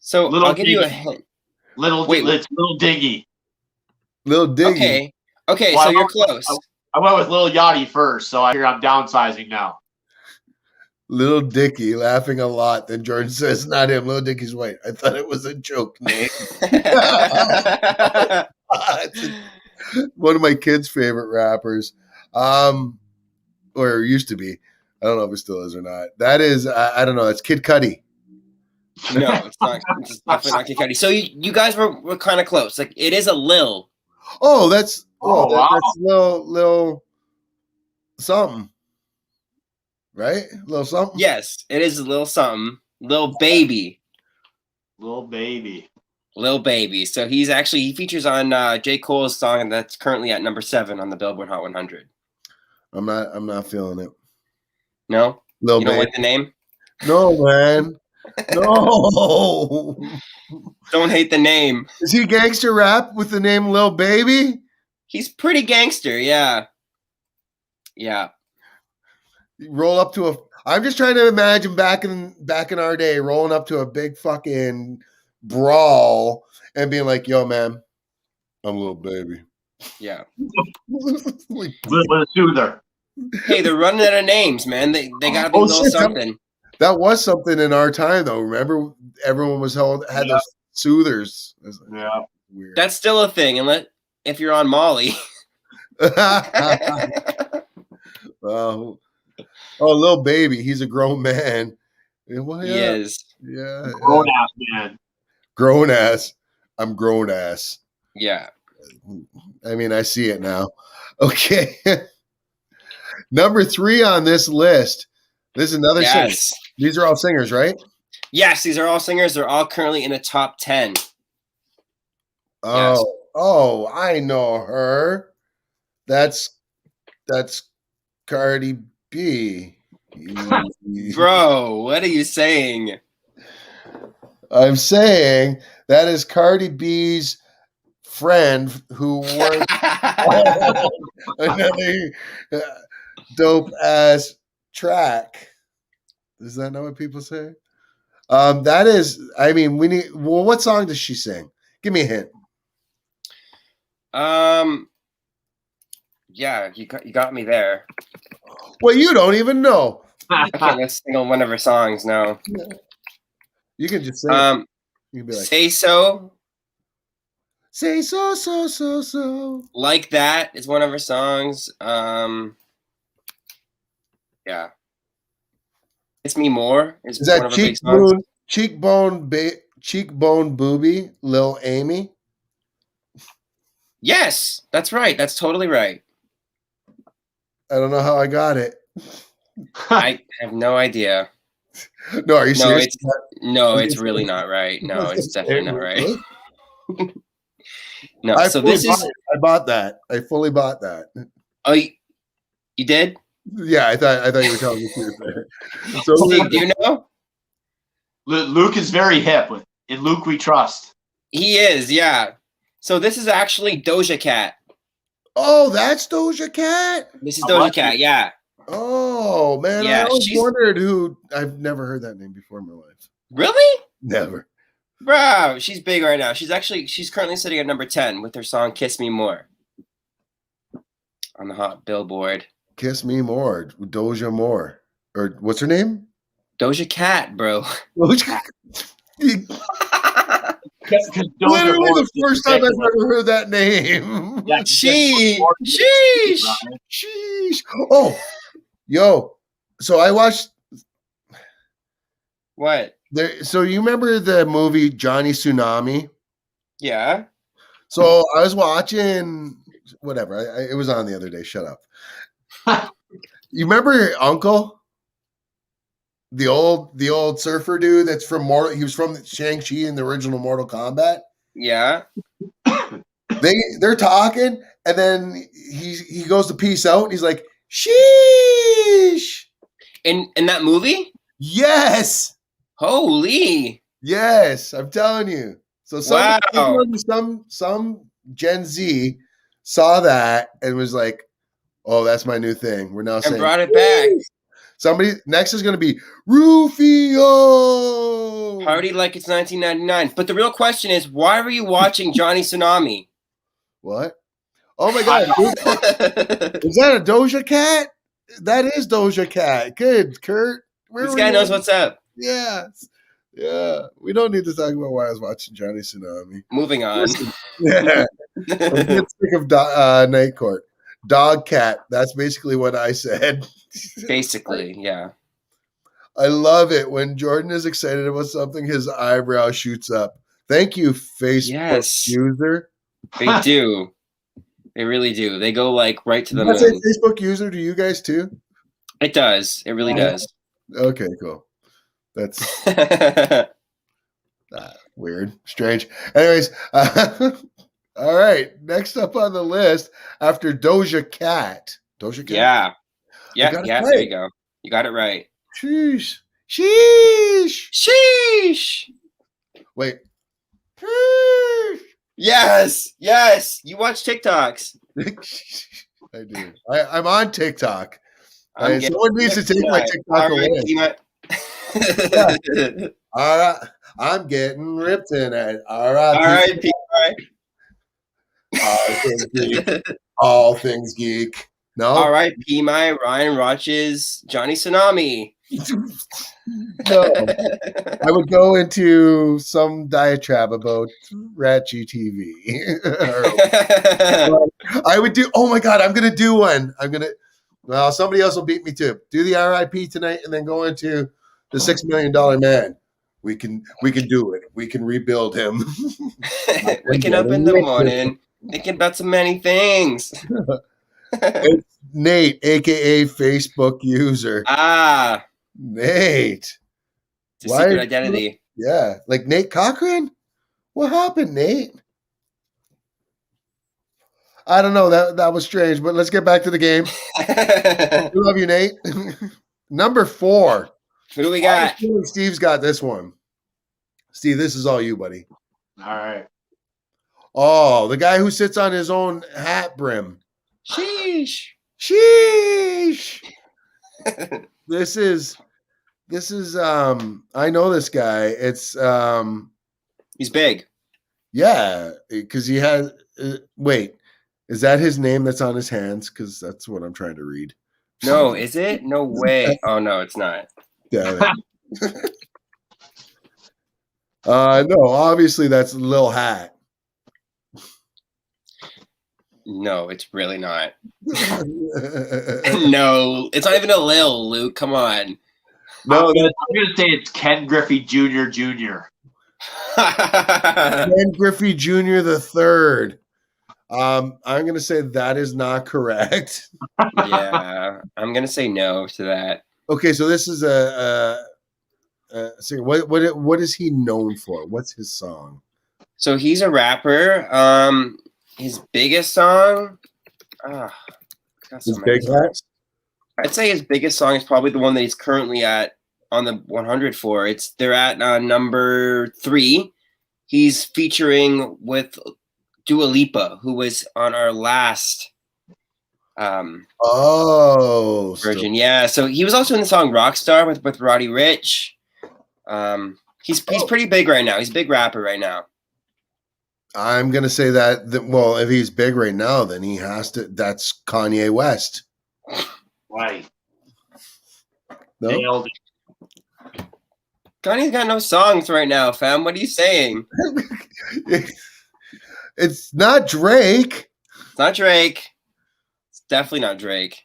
So I'll give you a hint. Little Diggy. Lil Diggy. Okay, Well, so you're close. I went with Lil Yachty first, so I hear I'm downsizing now. Lil Dicky laughing a lot. Then Jordan says, not him. Lil Dicky's white. I thought it was a joke name. One of my kids' favorite rappers. Or used to be. I don't know if it still is or not. That is, I don't know. That's Kid Cudi. No, it's not. It's definitely not Kid Cudi. So you guys were kind of close. Like, it is a Lil. Oh, that's wow. That's Lil something. Right? Lil something? Yes, it is a Lil something. Lil Baby. Lil Baby. Lil Baby. So he features on J. Cole's song that's currently at number 7 on the Billboard Hot 100. I'm not feeling it. No? Lil You don't Baby. like the name? No, man. No. Don't hate the name. Is he gangster rap with the name Lil Baby? He's pretty gangster, yeah. Yeah. Roll up to I'm just trying to imagine back in our day rolling up to a big fucking brawl and being like, yo, man, I'm Lil Baby. Yeah. With a soother. Hey, they're running out of names, man. They gotta be a little something. That was something in our time, though. Remember, everyone had those soothers. Yeah, weird. That's still a thing, if you're on Molly. Oh, Lil Baby, he's a grown man. Well, He is. Yeah, grown ass man. Grown ass. I'm grown ass. Yeah. I mean, I see it now. Okay. Number 3 on this list. This is another singer. These are all singers, right? Yes, these are all singers. They're all currently in the top 10. Oh, I know her. That's Cardi B. Bro, what are you saying? I'm saying that is Cardi B's friend who worked another dope ass track. Is that not what people say? That is, I mean, what song does she sing? Give me a hint. Yeah, you got me there. Well, you don't even know. I can't let's sing one of her songs now. You can just say it. You can be like, Say So. say so. Like That is one of her songs. Yeah. Kiss Me More is Is that one of her big songs. cheekbone booby, Lil Amy? Yes, that's right. That's totally right. I don't know how I got it. I have no idea. No, are you No, serious? it's really not right. No, it's definitely not right. No, I so this is. I bought that. I fully bought that. Oh, you did? Yeah, I thought you were telling me the truth. So Steve, do you know? Luke is very hip with In Luke We Trust. He is, yeah. So this is actually Doja Cat. oh, that's Doja Cat. This is Doja Cat, yeah. Oh man, Yeah, I always she's- wondered who. I've never heard that name before in my life. Really? Never. Bro, she's big right now. She's currently sitting at number 10 with her song Kiss Me More on the hot Billboard. Kiss Me More, Doja Moore, or what's her name? Doja Cat, bro. Doja. Doja Literally Moore the is first time I've ridiculous. ever heard that name. Yeah, Sheesh. Sheesh. Oh, yo. So I watched What? there. So you remember the movie Johnny Tsunami? Yeah. So I was watching whatever. It was on the other day. Shut up. You remember your uncle? The old surfer dude that's from Mortal. He was from Shang-Chi in the original Mortal Kombat. Yeah. They're talking, and then he goes to peace out, and he's like, "Sheesh." In that movie? Yes, Holy. yes, I'm telling you. So some Gen Z saw that and was like, "Oh, that's my new thing." We're now And saying brought it back. somebody next is going to be Rufio. Party like it's 1999. But the real question is, why were you watching Johnny Tsunami? What? Oh my God! Is that a Doja Cat? That is Doja Cat. Good, Kurt. This guy knows what's up. Yes. Yeah. We don't need to talk about why I was watching Johnny Tsunami. Moving on. Listen, yeah. I'm getting sick of Night Court. Dog cat. That's basically what I said. Basically, yeah. I love it when Jordan is excited about something, his eyebrow shoots up. Thank you, Facebook Yes. user. They do. They really do. They go like right to the Does that say moon. Facebook user to you guys too? It does. It really does. Okay, cool. That's weird, strange. Anyways, all right. Next up on the list after Doja Cat. Doja Cat. Yeah. I got it Yeah. right. There you go. You got it right. Sheesh. Sheesh. Sheesh. Wait. Sheesh. Yes. Yes. You watch TikToks. I do. I'm on TikTok. I'm getting Someone needs to take my TikTok away. All right. I'm getting ripped in it. All right. All right. All things geek. No. All right. My Ryan Roch's Johnny Tsunami. No. I would go into some diatribe about RatG TV. I would do. Oh my God! I'm gonna do one. Well, somebody else will beat me to it. Do the RIP tonight, and then go into the $6 Million Man. We can do it. We can rebuild him. Waking up in the morning, thinking about so many things. It's Nate, aka Facebook user. Nate. It's a secret identity. Yeah, like Nate Cochran. What happened, Nate? I don't know. That was strange, but let's get back to the game. We love you, Nate. Number 4. Who do we got? Steve's got this one. Steve, this is all you, buddy. All right. Oh, the guy who sits on his own hat brim. Sheesh. Sheesh. This is I know this guy. It's He's big. yeah, because he has wait, is that his name that's on his hands? Because that's what I'm trying to read. No, is it? No way. Oh no, it's not. Damn it. No, obviously that's Lil Hat. No, it's really not. No, No, it's not even a Lil, Luke. Come on. I'm gonna say it's Ken Griffey Jr. Ken Griffey Jr. the third. I'm gonna say that is not correct. Yeah, I'm gonna say no to that. Okay, so this is a singer. What is he known for? What's his song? So he's a rapper. His biggest song. Got so His many big songs. I'd say his biggest song is probably the one that he's currently at on the 100 for. They're at number 3. He's featuring with Dua Lipa, who was on our last version. Yeah, so he was also in the song Rockstar with Roddy Ricch. He's pretty big right now. He's a big rapper right now. I'm gonna say that. Well, if he's big right now, then he has to. That's Kanye West. Right. No? Nailed it. Kanye's got no songs right now, fam. What are you saying? It's not Drake. It's not Drake. It's definitely not Drake.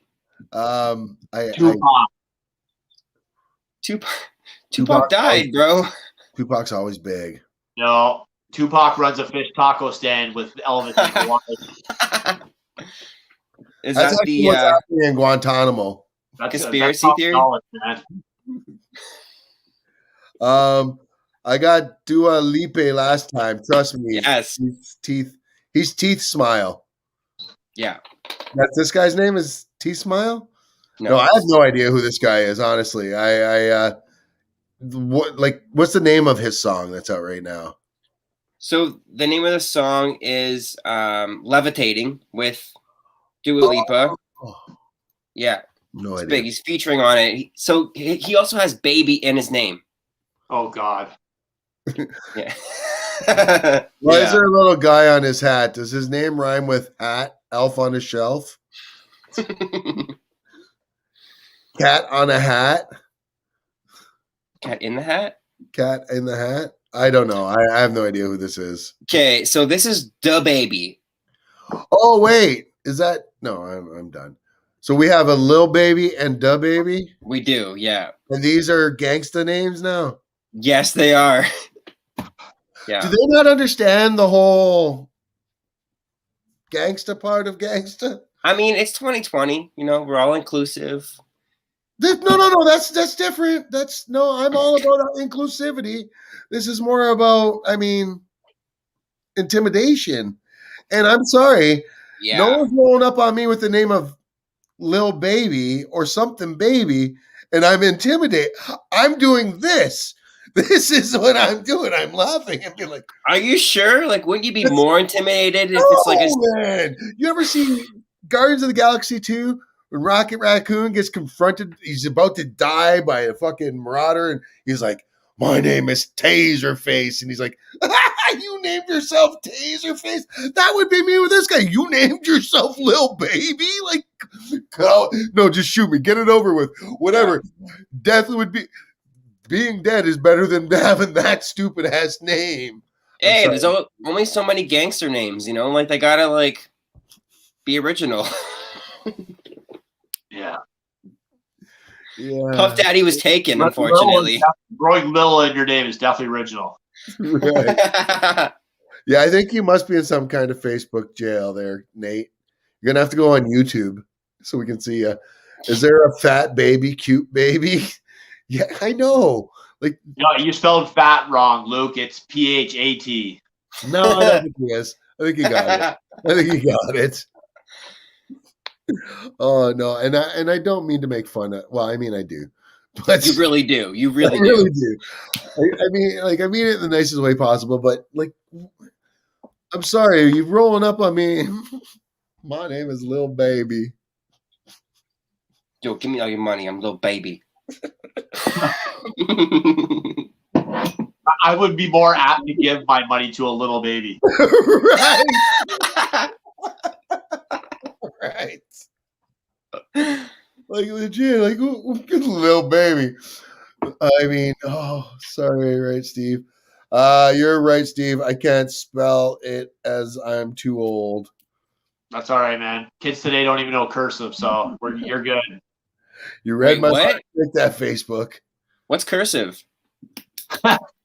Tupac died, bro. Tupac's always big. No, Tupac runs a fish taco stand with Elvis in Hawaii. Is That's that actually what's the happening in Guantanamo. conspiracy theory? knowledge, man. I got Dua Lipa last time. Trust me. Yes. He's Teeth Smile. Yeah. That's this guy's name is Teeth Smile? No, No, I have no idea who this guy is, honestly. What's the name of his song that's out right now? So the name of the song is Levitating with Dua Lipa. Oh, Yeah. no It's idea. big. He's featuring on it. So he also has baby in his name. Oh God. Yeah. Why is Yeah. there a little guy on his hat? Does his name rhyme with hat, elf on a shelf? Cat on a hat? Cat in the Hat? Cat in the hat? I don't know. I have no idea who this is. Okay, so this is Da Baby. Oh, wait. Is that? No, I'm done. So we have a Lil Baby and Da Baby? We do, yeah. And these are gangsta names now? Yes, they are. Yeah. Do they not understand the whole gangsta part of gangsta? I mean, it's 2020. You know, we're all inclusive. No. That's different. I'm all about inclusivity. This is more about, intimidation. And I'm sorry, Yeah. no one's rolling up on me with the name of Lil Baby or something baby, and I'm intimidated. I'm doing this. This is what I'm doing. I'm laughing and being like, Are you sure? Like, wouldn't you be That's- more intimidated if it's like a man. You ever see Guardians of the Galaxy 2 when Rocket Raccoon gets confronted? He's about to die by a fucking marauder, and he's like, my name is Taserface. And he's like, you named yourself Taserface? That would be me with this guy. You named yourself Lil Baby? Like, no, just shoot me. Get it over with. Whatever. Death would be... Being dead is better than having that stupid ass name. Hey, there's only so many gangster names, you know? Like, they gotta, like, be original. Yeah. Yeah. Puff Daddy was taken, unfortunately. Throwing Lil in your name is definitely original. Right. Yeah, I think you must be in some kind of Facebook jail there, Nate. You're gonna have to go on YouTube so we can see you. Is there a fat baby, cute baby? Yeah, I know. Like, No, you spelled fat wrong, Luke. It's PHAT. no, I don't think he is. I think he got it. Oh no, and I don't mean to make fun of. Well, I mean I do, but You really do. You I really really do. do. I mean it in the nicest way possible. But like, I'm sorry, you're rolling up on me. My name is Lil Baby. Yo, give me all your money. I'm a little baby. I would be more apt to give my money to a little baby. Right. Right. Like legit, like little baby. I mean, oh, sorry, right, Steve. You're right, Steve. I can't spell it as I'm too old. That's all right, man. Kids today don't even know cursive, so you're good. You read Wait, my what? mind. Click that Facebook. What's cursive?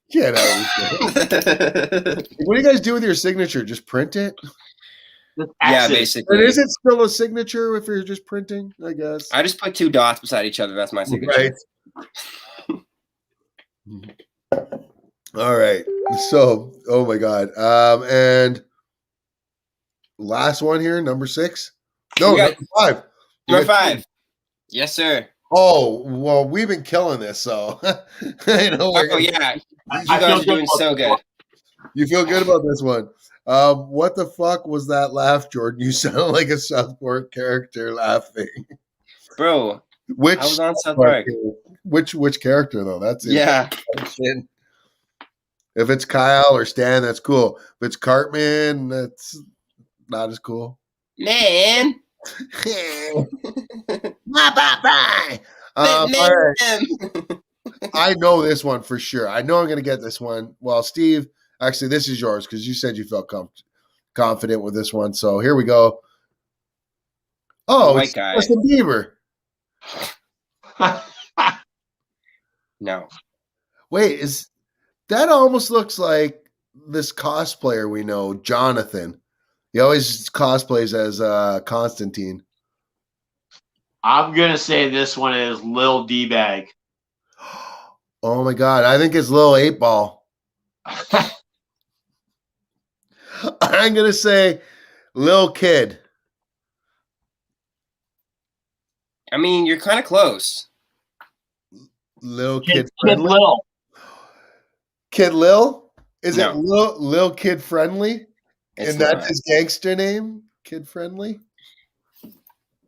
Get out of here. What do you guys do with your signature? Just print it? Just Yeah, X's. basically. But is it still a signature if you're just printing? I guess. I just put 2 dots beside each other. That's my signature. Right. All right. So, oh my God. And last one here, number 6. No, We got- number 5. Number 5. Yes, sir. Oh, well, we've been killing this, so I know Oh, yeah. You I guys feel are doing about so this good. one. you feel good about this one. What the fuck was that laugh, Jordan? You sound like a South Park character laughing. Bro, Which I was on South Park. Which character though? That's it. Yeah. If it's Kyle or Stan, that's cool. If it's Cartman, that's not as cool. Man. All right. I know this one for sure. I know I'm going to get this one. Well, Steve, actually, this is yours because you said you felt confident with this one. So here we go. Oh, White it's guy. Justin Bieber. No. Wait, is that almost looks like this cosplayer we know, Jonathan. He always cosplays as Constantine. I'm gonna say this one is Lil D-Bag. Oh my God, I think it's Lil 8 Ball. I'm gonna say Lil Kid. I mean, you're kind of close. Lil Kid Kid Friendly. Lil. Kid Lil? Is No. it Lil Kid Friendly? It's And that's not. his gangster name? Kid Friendly?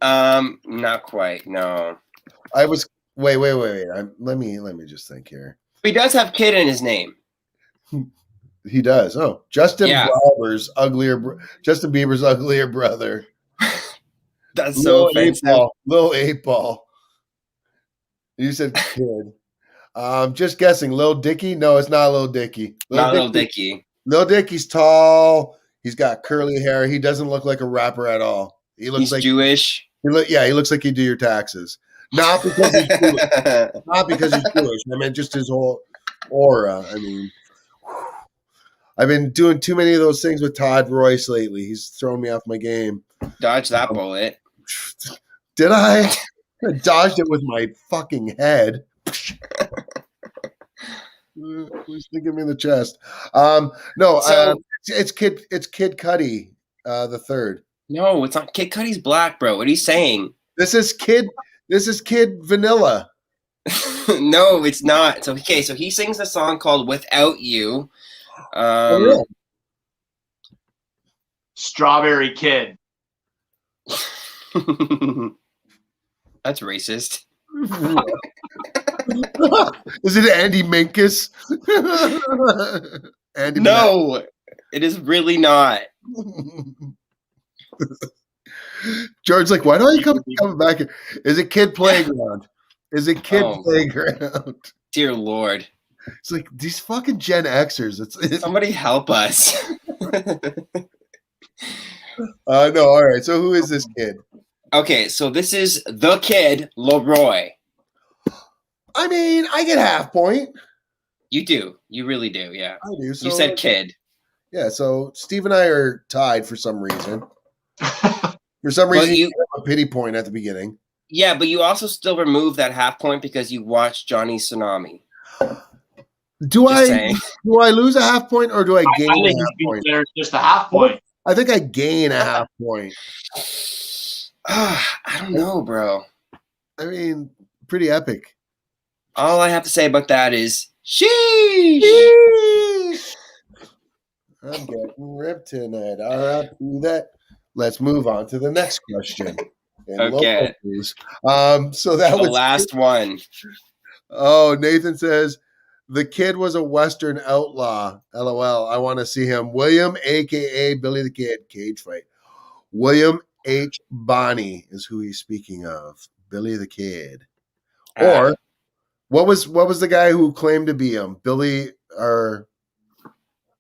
Not quite. No. I was wait. Let me just think here. He does have kid in his name. He does. Oh, Justin Yeah. Bieber's uglier brother. That's so offensive. Lil 8 Ball. You said kid. Just guessing. Lil Dicky? No, it's not Lil Dicky. Not Lil Dicky. Lil Dicky's tall. He's got curly hair. He doesn't look like a rapper at all. He looks He's like Jewish. he looks like he'd do your taxes. Not because he's Jewish. Not because he's Jewish. I mean, just his whole aura. I mean, I've been doing too many of those things with Todd Royce lately. He's thrown me off my game. Dodge that bullet. Did I? I dodged it with my fucking head. Please give me in the chest. No, So- it's Kid Cudi, the third. No, it's not. Kid Cudi's black, bro. What are you saying? This is Kid Vanilla. No, it's not. So he sings a song called "Without You." Yeah. Strawberry Kid. That's racist. Is it Andy Minkus? Andy No, it is really not. George's like, why don't you come back here? Is it Kid Playground? Is it Kid Oh. Playground? Dear Lord, It's like these fucking Gen Xers. It's somebody help us. no, all right. So who is this kid? Okay, so this is the kid, Leroy. I mean, I get half point. You do. You really do, yeah. I do. So, You said kid. yeah. So Steve and I are tied for some reason. For some reason, you have a pity point at the beginning. Yeah, but you also still remove that half point because you watched Johnny Tsunami. Do Just saying. I lose a half point or do I I gain think a he's half point? considered just a half point. I think I gain a half point. I don't know, bro. I mean, pretty epic. All I have to say about that is sheesh. I'm getting ripped tonight. All right, do that. Let's move on to the next question. In Okay. local news. So that The was last one. Oh, Nathan says the kid was a Western outlaw. LOL. I want to see him. William, aka Billy the Kid, cage fight. William H. Bonney is who he's speaking of. Billy the Kid. Or what was the guy who claimed to be him? Billy or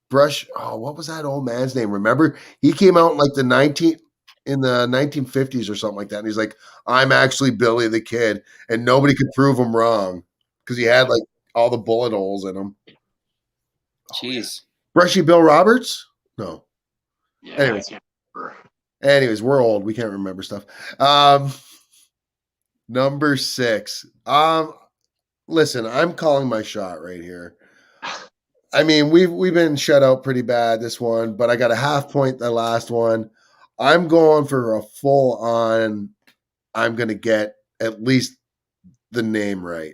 Brush? Oh, what was that old man's name? Remember, he came out in like the 1950s or something like that, and he's like, "I'm actually Billy the Kid," and nobody could prove him wrong because he had like all the bullet holes in him. Jeez. Brushy Bill Roberts? No. Yeah, Anyways. I can't remember. Anyways, we're old. We can't remember stuff. Number 6. Listen, I'm calling my shot right here. I mean, we've been shut out pretty bad this one, but I got a half point the last one. I'm going for a full on. I'm going to get at least the name right.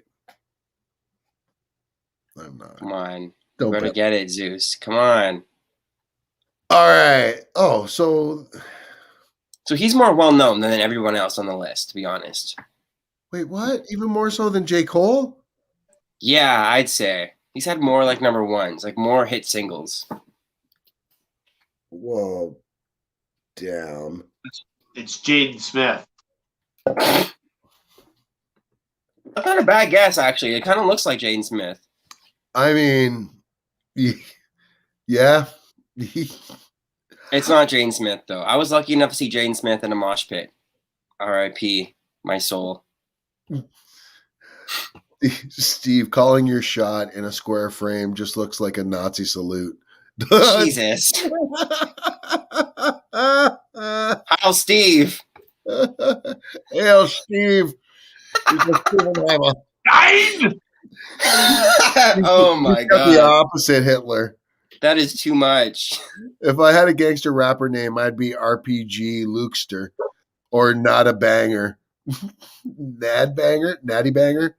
I'm not. Come on. Don't Better bet. get it, Zeus. Come on. All right. Oh, so he's more well known than everyone else on the list, to be honest. wait, what? Even more so than J. Cole? Yeah, I'd say. He's had more like number ones, like more hit singles. Whoa. Damn. It's Jaden Smith. That's not a bad guess, actually. It kind of looks like Jaden Smith. I mean, yeah. It's not Jaden Smith, though. I was lucky enough to see Jaden Smith in a mosh pit. R.I.P. my soul. Steve, calling your shot in a square frame just looks like a Nazi salute. Jesus. How Steve? Hail, Steve. Nine! Oh my He's got the god. opposite Hitler. That is too much. If I had a gangster rapper name, I'd be RPG Lukester or Not a Banger. Natty Banger,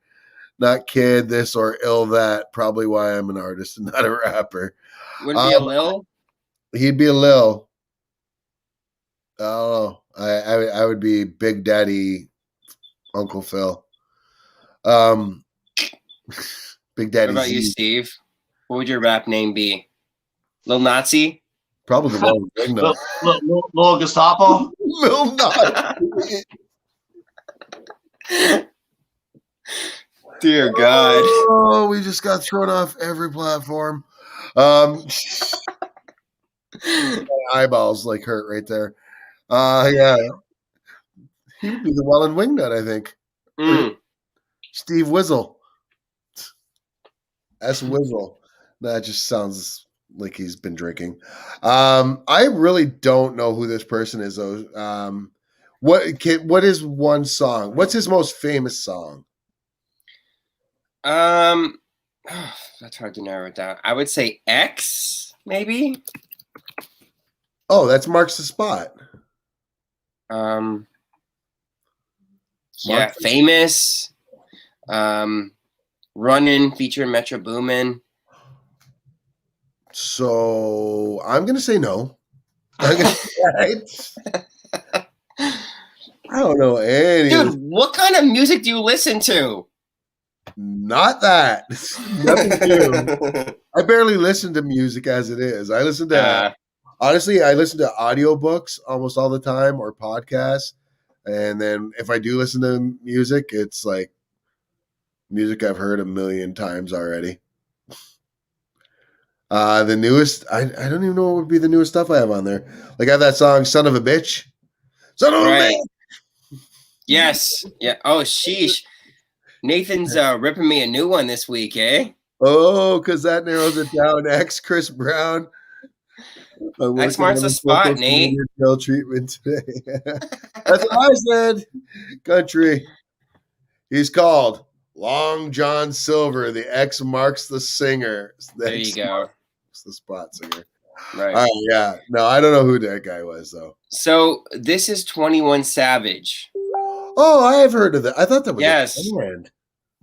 not Kid, this or ill that. Probably why I'm an artist and not a rapper. Would it be a Lil? He'd be a Lil. Oh, I would be Big Daddy Uncle Phil. Big Daddy. What about you, Z. Steve? What would your rap name be? Lil Nazi? Probably the Wellandwingnut. Little Gestapo. Lil Nazi. Dear God. Oh, we just got thrown off every platform. My eyeballs like hurt right there. Yeah. He would be the Wellandwingnut, I think. Mm. Steve Wizzle. S. Wizzle. That just sounds like he's been drinking. I really don't know who this person is, though. What is one song? What's his most famous song? That's hard to narrow it down. I would say X, maybe. Oh, that's Marks the Spot. Yeah, Famous. Runnin' featuring Metro Boomin. So I'm gonna say no. I'm gonna I don't know any. Dude, what kind of music do you listen to? Not that. Nothing new. I barely listen to music as it is. I listen to honestly, I listen to audiobooks almost all the time or podcasts. And then if I do listen to music, it's like music I've heard a million times already. The newest, I don't even know what would be the newest stuff I have on there. Like I have that song, Son of a Bitch. Son of a Bitch. Yes. Yeah. Oh, sheesh. Nathan's ripping me a new one this week, eh? Oh, because that narrows it down. X Chris Brown. X marks the spot, Nate. Treatment today. That's what I said. Country. He's called Long John Silver. The X marks the singer. There you go. The spot singer. Right. All right. Yeah. No, I don't know who that guy was though. So this is 21 Savage. Oh, I have heard of that. I thought that was yes. a band.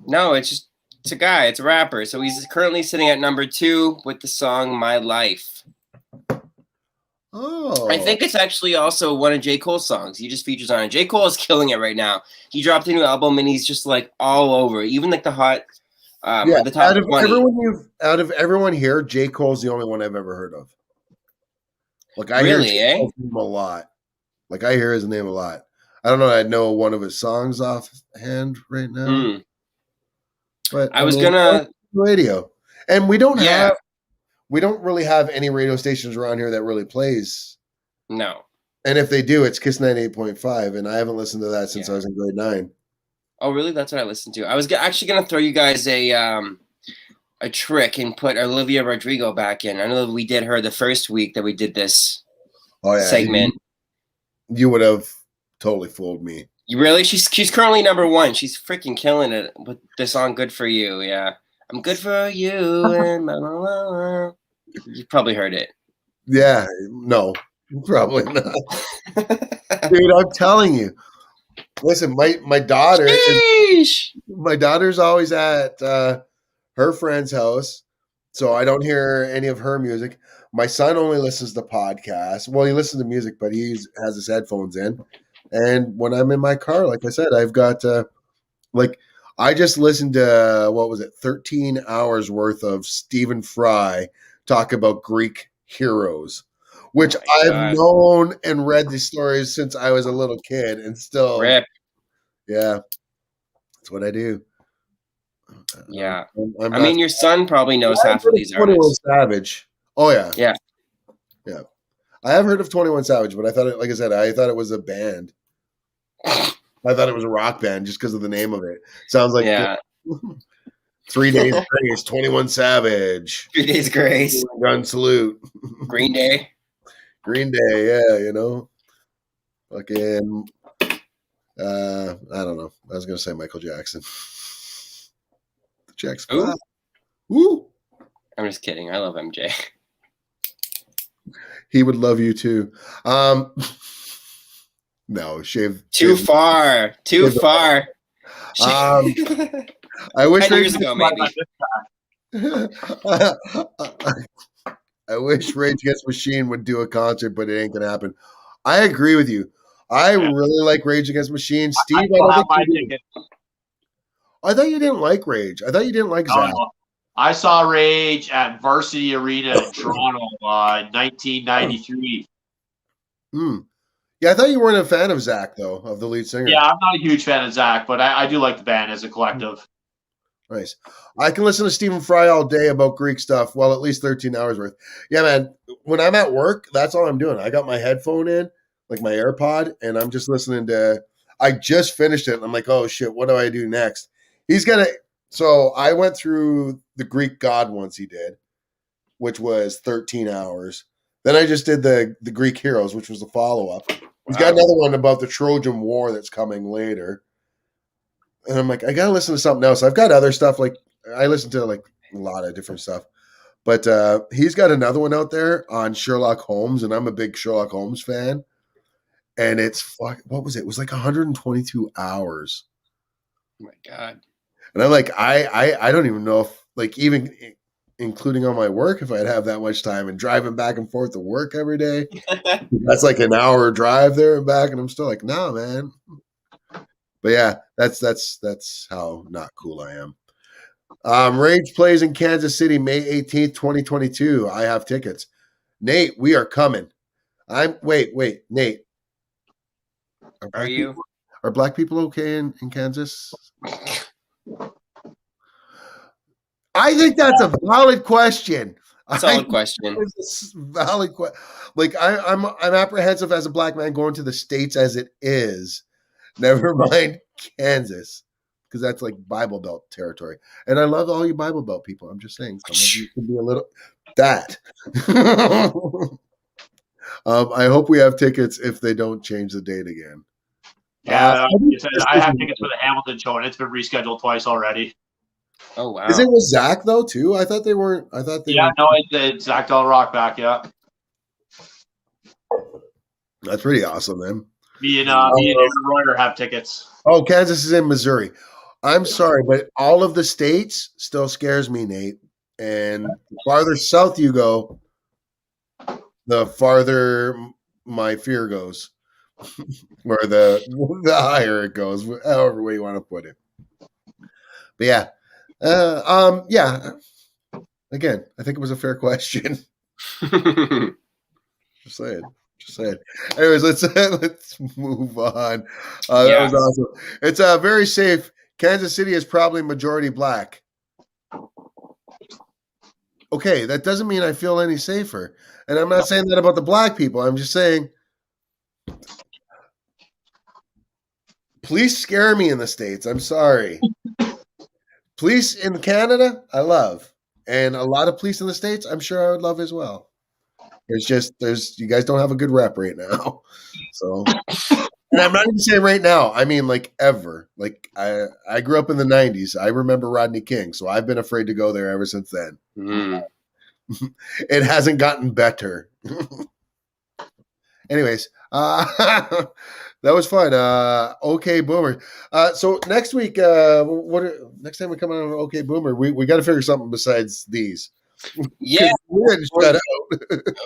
No, it's a guy. It's a rapper. So he's currently sitting at number 2 with the song "My Life." Oh. I think it's actually also one of J. Cole's songs. He just features on it. J. Cole is killing it right now. He dropped a new album and he's just like all over. Even like the hot. The top 20. Out of everyone here, J. Cole's the only one I've ever heard of. Like I really, hear J. Cole's name a lot. Like I hear his name a lot. I don't know. I know one of his songs offhand right now, Mm. but I was gonna. radio, and we don't Yeah. really have any radio stations around here that really plays. No. And if they do, it's Kiss 98.5, and I haven't listened to that since I was in grade 9. Oh, really? That's what I listened to. I was actually gonna throw you guys a trick and put Olivia Rodrigo back in. I know that we did her the first week that we did this segment. You would have totally fooled me. You really? She's currently number 1. She's freaking killing it with the song "Good for You." Yeah, I'm good for you, and blah, blah, blah, blah. You probably heard it. Yeah, no, probably not. Dude, I'm telling you. Listen, my daughter, my daughter's always at her friend's house, so I don't hear any of her music. My son only listens to podcasts. Well, he listens to music, but he has his headphones in. And when I'm in my car, like I said, I've got I just listened to 13 hours worth of Stephen Fry talk about Greek heroes, which I've known and read these stories since I was a little kid, and still, Rip. Yeah, that's what I do. Yeah, I'm I mean, your son probably knows half of these 21 artists. Savage. Oh yeah, yeah. I have heard of 21 Savage, but I thought I thought it was a band. I thought it was a rock band just because of the name of it. Sounds like 3 Days Grace, 21 Savage. 3 Days Grace. Gun Salute. Green Day. Green Day, yeah, you know. Fucking I don't know. I was gonna say Michael Jackson. Jackson. Woo! I'm just kidding. I love MJ. He would love you too. No, shave. Too far. Too far. I wish 10 years ago, maybe. I wish Rage Against the Machine would do a concert, but it ain't gonna happen. I agree with you. I really like Rage Against the Machine. Steve, I thought you didn't like Rage. I thought you didn't like Zach. No. I saw Rage at Varsity Arena in Toronto, 1993. Yeah, I thought you weren't a fan of Zach, though, of the lead singer. Yeah, I'm not a huge fan of Zach, but I do like the band as a collective. Nice. I can listen to Stephen Fry all day about Greek stuff. Well, at least 13 hours worth. Yeah, man. When I'm at work, that's all I'm doing. I got my headphone in, like my AirPod, and I'm just listening to. I just finished it, and I'm like, oh shit, what do I do next? He's gonna. So I went through the Greek God once he did, which was 13 hours. Then I just did the Greek Heroes, which was the follow up. He's got another one about the Trojan War that's coming later. And I'm like, I gotta listen to something else. I've got other stuff, like I listen to like a lot of different stuff. But he's got another one out there on Sherlock Holmes, and I'm a big Sherlock Holmes fan. And it's what was it? It was like 122 hours. Oh my God. And I'm like, I don't even know if, like, even including on my work, if I'd have that much time, and driving back and forth to work every day. That's like an hour drive there and back, and I'm still like, no, man. But yeah, that's how not cool I am. Rage plays in Kansas City, May 18th, 2022. I have tickets. Nate, we are coming. Wait, Nate. Are black people okay in Kansas? I think that's a valid question. Solid question. It's a valid question. Like I'm apprehensive as a black man going to the States as it is. Never mind Kansas, because that's like Bible Belt territory. And I love all you Bible Belt people. I'm just saying, some of you can be a little that. I hope we have tickets if they don't change the date again. Yeah, I have tickets for the Hamilton show, and it's been rescheduled twice already. Oh wow! Is it with Zach though too? I thought they weren't. I thought they. Yeah, no, it's Zach Del Rock back. Yeah, that's pretty awesome, man. Me and Aaron Reuter have tickets. Oh, Kansas is in Missouri. I'm sorry, but all of the states still scares me, Nate. And the farther south you go, the farther my fear goes, or the higher it goes, however way you want to put it. But yeah, yeah. Again, I think it was a fair question. Just saying. Just saying. Anyways, let's move on. That Yeah. was awesome. It's very safe. Kansas City is probably majority black. Okay, that doesn't mean I feel any safer. And I'm not saying that about the black people. I'm just saying police scare me in the States. I'm sorry. Police in Canada, I love. And a lot of police in the States, I'm sure I would love as well. There's you guys don't have a good rep right now. So, and I'm not even saying right now. I mean, like ever. Like I grew up in the '90s. I remember Rodney King, so I've been afraid to go there ever since then. Mm. It hasn't gotten better. Anyways, that was fun. Okay, Boomer. So next week, next time we come on Okay, Boomer, we got to figure something besides these. Yeah, We're gonna shut out.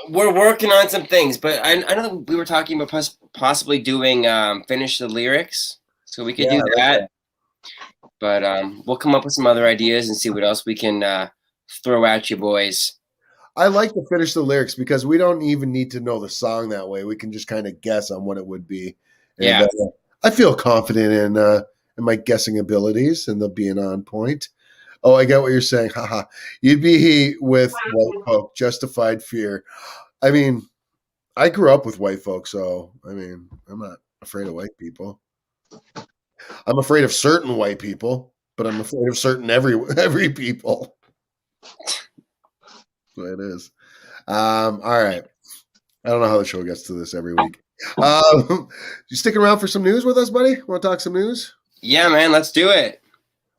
we're working on some things, but I know we were talking about possibly doing finish the lyrics, so we could do that. But we'll come up with some other ideas and see what else we can throw at you boys. I like to finish the lyrics because we don't even need to know the song that way. We can just kind of guess on what it would be. And, Yeah. I feel confident in my guessing abilities and the being on point. Oh, I get what you're saying. Haha. You'd be with white folk, justified fear. I mean, I grew up with white folks, so I mean, I'm not afraid of white people. I'm afraid of certain white people, but I'm afraid of certain every people. That's what it is. All right. I don't know how the show gets to this every week. You sticking around for some news with us, buddy? Want to talk some news? Yeah, man, let's do it.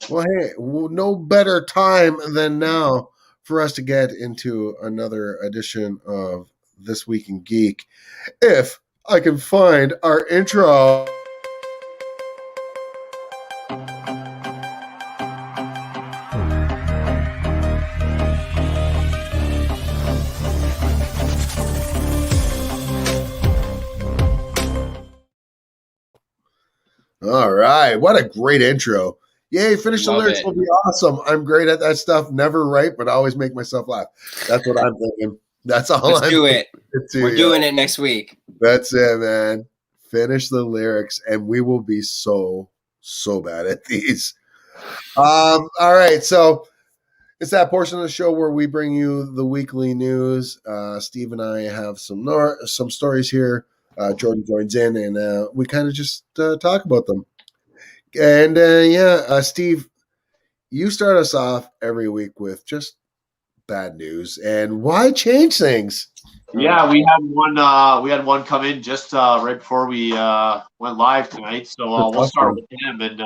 Well, hey, no better time than now for us to get into another edition of This Week in Geek. If I can find our intro. All right. What a great intro. Yay, finish the Love lyrics it. will be awesome. I'm great at that stuff. Never right, but I always make myself laugh. That's what I'm thinking. That's all Let's I'm do it. thinking. We're doing it next week. That's it, man. Finish the lyrics, and we will be so bad at these. All right. So it's that portion of the show where we bring you the weekly news. Steve and I have some stories here. Jordan joins in, and we kind of just talk about them. And Steve, you start us off every week with just bad news. And why change things? Yeah, we had one come in just right before we went live tonight. So we'll start with him. And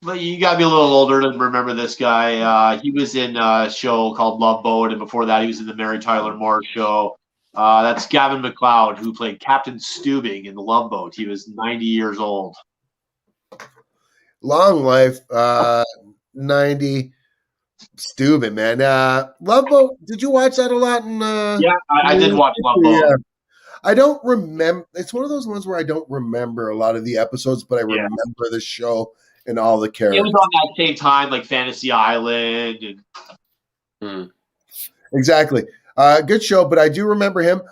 but you got to be a little older to remember this guy. He was in a show called Love Boat, and before that, he was in the Mary Tyler Moore Show. That's Gavin McLeod, who played Captain Steubing in the Love Boat. He was 90 years old. Long life, 90. Steubing, man. Love Boat, did you watch that a lot? Yeah, I did watch Love Boat. Yeah. I don't remember. It's one of those ones where I don't remember a lot of the episodes, but I remember the show and all the characters. It was on that same time, like Fantasy Island. And Exactly. Good show, but I do remember him.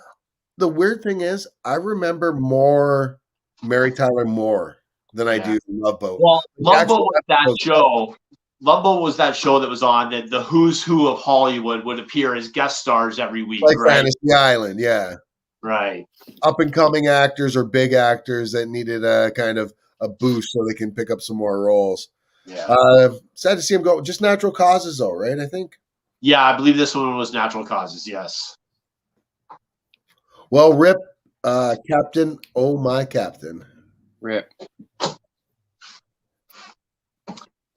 The weird thing is, I remember more Mary Tyler Moore than I do Love Boat. Well, Love Boat was that episodes. show. Love Boat was that show that was on that the who's who of Hollywood would appear as guest stars every week, Like right? Fantasy Island, yeah. Right. Up and coming actors or big actors that needed a kind of a boost so they can pick up some more roles. Yeah. Sad to see him go. Just natural causes, though, right? I think. Yeah, I believe this one was natural causes. Yes. Well, rip, Captain. Oh my Captain. Rip.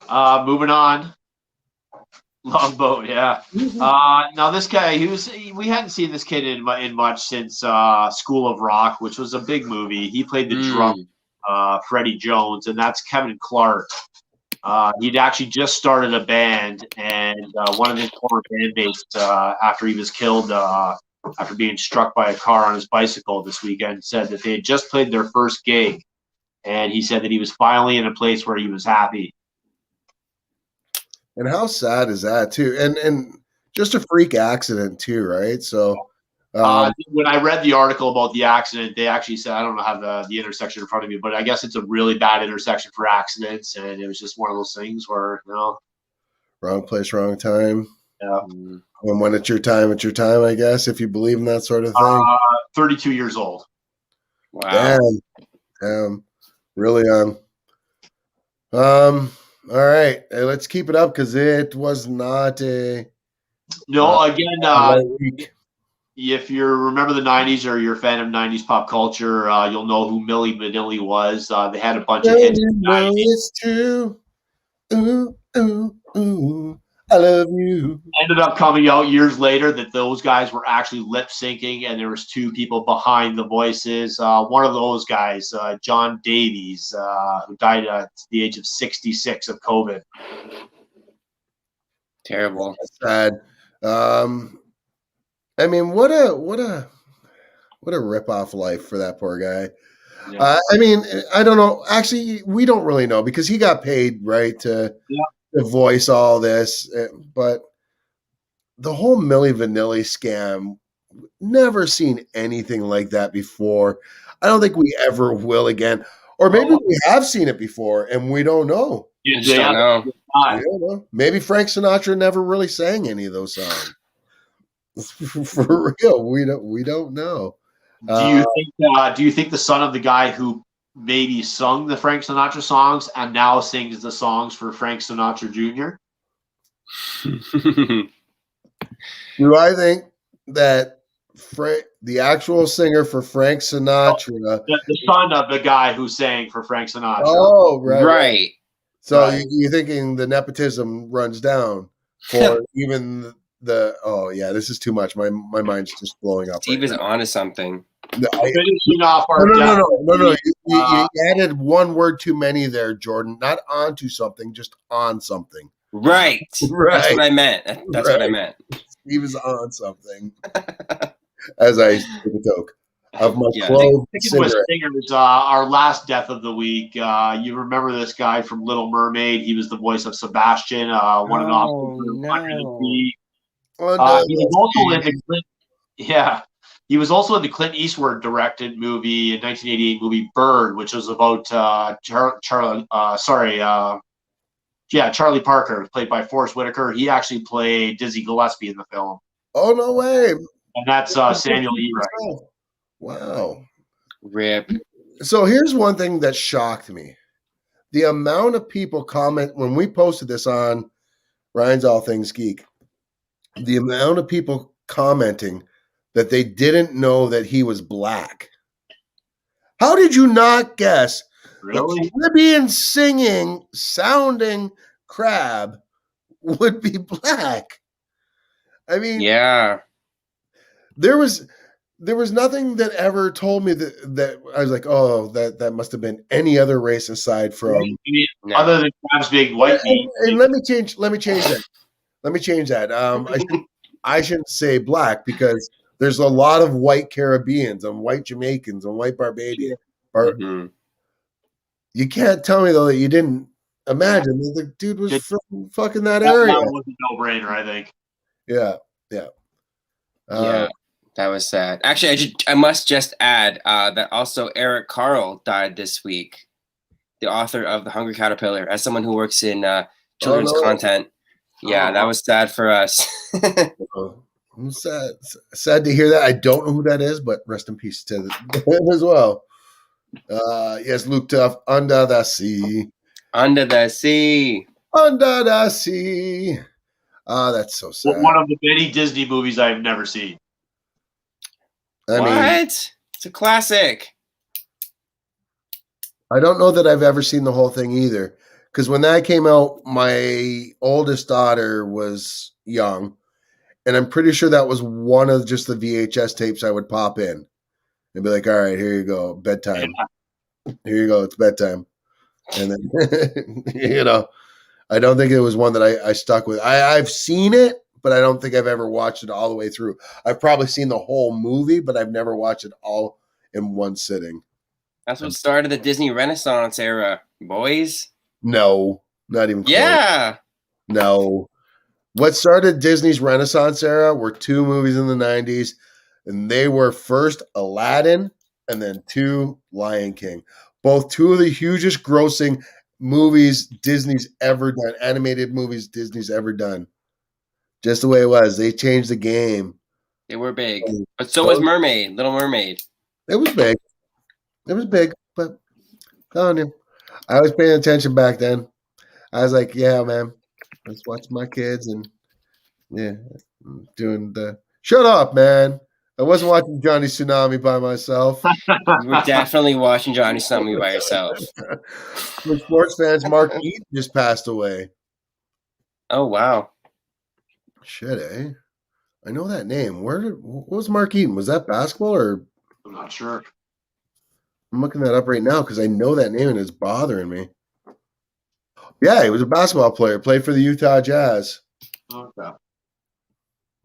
Moving on. Love Boat, yeah. Now this guy, we hadn't seen this kid in much since School of Rock, which was a big movie. He played the drum, Freddie Jones, and that's Kevin Clark. He'd actually just started a band, and one of his former bandmates, after he was killed, after being struck by a car on his bicycle this weekend, said that they had just played their first gig, and he said that he was finally in a place where he was happy. And how sad is that too? And just a freak accident too, right? So When I read the article about the accident, they actually said, I don't have the intersection in front of me, but I guess it's a really bad intersection for accidents, and it was just one of those things where, wrong place, wrong time. Yeah. And when it's your time, I guess, if you believe in that sort of thing. 32 years old. Wow. Damn. Really young. All right. Hey, let's keep it up because it was not a week. If you remember the 90s or you're a fan of 90s pop culture, you'll know who Milli Vanilli was. They had a bunch of hits. It's true. Ooh, ooh, ooh. I love you. Ended up coming out years later that those guys were actually lip syncing, and there was two people behind the voices. One of those guys, John Davies, who died at the age of 66 of COVID. Terrible. That's sad. I mean, what a rip-off life for that poor guy. Yeah. I mean, I don't know. Actually, we don't really know because he got paid, right, to voice all this. But the whole Milli Vanilli scam, never seen anything like that before. I don't think we ever will again. Or maybe we have seen it before and we don't know. You just don't know. We don't know. Maybe Frank Sinatra never really sang any of those songs. For real, we don't know. Do you think the son of the guy who maybe sung the Frank Sinatra songs and now sings the songs for Frank Sinatra Jr.? Do I think that the actual singer for Frank Sinatra, the son of the guy who sang for Frank Sinatra? Oh, right. So Right. you're thinking the nepotism runs down for even this is too much. My mind's just blowing up. Steve is onto something. Finishing off our No. You added one word too many there, Jordan. Not onto something, just on something. Right. That's what I meant. That's what I meant. He was on something. As I took a toke of my clove cigarette. Singers, our last death of the week. You remember this guy from Little Mermaid? He was the voice of Sebastian. Won an Oscar. He was also in the he was also in the Clint Eastwood directed movie in 1988 movie Bird, which was about Charlie Parker, played by Forrest Whitaker. He actually played Dizzy Gillespie in the film. Oh, no way. And that's Samuel E. Wright. Wow. Rip. So here's one thing that shocked me. The amount of people comment when we posted this on Ryan's All Things Geek, the amount of people commenting that they didn't know that he was black. How did you not guess Really? the Caribbean sounding crab would be black? I mean, yeah, there was nothing that ever told me that I was like, oh, that must have been any other race aside from other than crabs being white meat. And let me change that. I shouldn't say black because there's a lot of white Caribbeans and white Jamaicans and white Barbadians. Mm-hmm. You can't tell me though that you didn't imagine that the dude was from fucking that area. That was a no-brainer, I think. Yeah. Yeah, that was sad. Actually, I must just add that also Eric Carle died this week, the author of The Hungry Caterpillar, as someone who works in children's content. Yeah, that was sad for us. I'm sad to hear that. I don't know who that is, but rest in peace to him as well. Yes, Luke Tuff, Under the Sea. Under the Sea. Under the Sea. Oh, that's so sad. One of the many Disney movies I've never seen. I mean, it's a classic. I don't know that I've ever seen the whole thing either. Because when that came out, my oldest daughter was young. And I'm pretty sure that was one of just the VHS tapes I would pop in. And be like, all right, here you go, bedtime. Here you go, it's bedtime. And then, I don't think it was one that I stuck with. I've seen it, but I don't think I've ever watched it all the way through. I've probably seen the whole movie, but I've never watched it all in one sitting. That's what started the Disney Renaissance era, boys. No, not even close. Yeah. No. What started Disney's Renaissance era were two movies in the 90s. and they were first Aladdin and then 2 Lion King. Both 2 of the hugest grossing movies Disney's ever done, animated movies Disney's ever done. Just the way it was. They changed the game. They were big. But so was Mermaid, Little Mermaid. It was big. It was big, but telling you, I was paying attention back then. I was like, yeah, man, let's watch my kids and doing the shut up, man. I wasn't watching Johnny Tsunami by myself. You were definitely watching Johnny Tsunami by yourself. For sports fans, Mark Eaton just passed away. Oh, wow. Shit, eh? I know that name. What was Mark Eaton? Was that basketball or? I'm not sure. I'm looking that up right now because I know that name and it's bothering me. Yeah, he was a basketball player. Played for the Utah Jazz. Okay.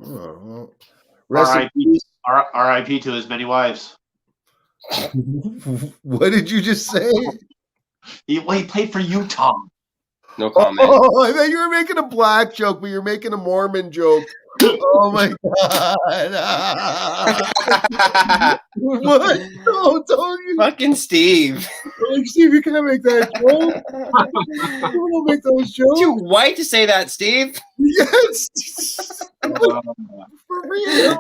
Oh, well. Rest in peace. R.I.P. to his many wives. What did you just say? He played for Utah. No comment. Oh, I thought you were making a black joke, but you're making a Mormon joke. Oh my god! What? No, don't you? Fucking Steve. Like, Steve, you can't make that joke. You don't make those jokes. Too white to say that, Steve. Yes. For real.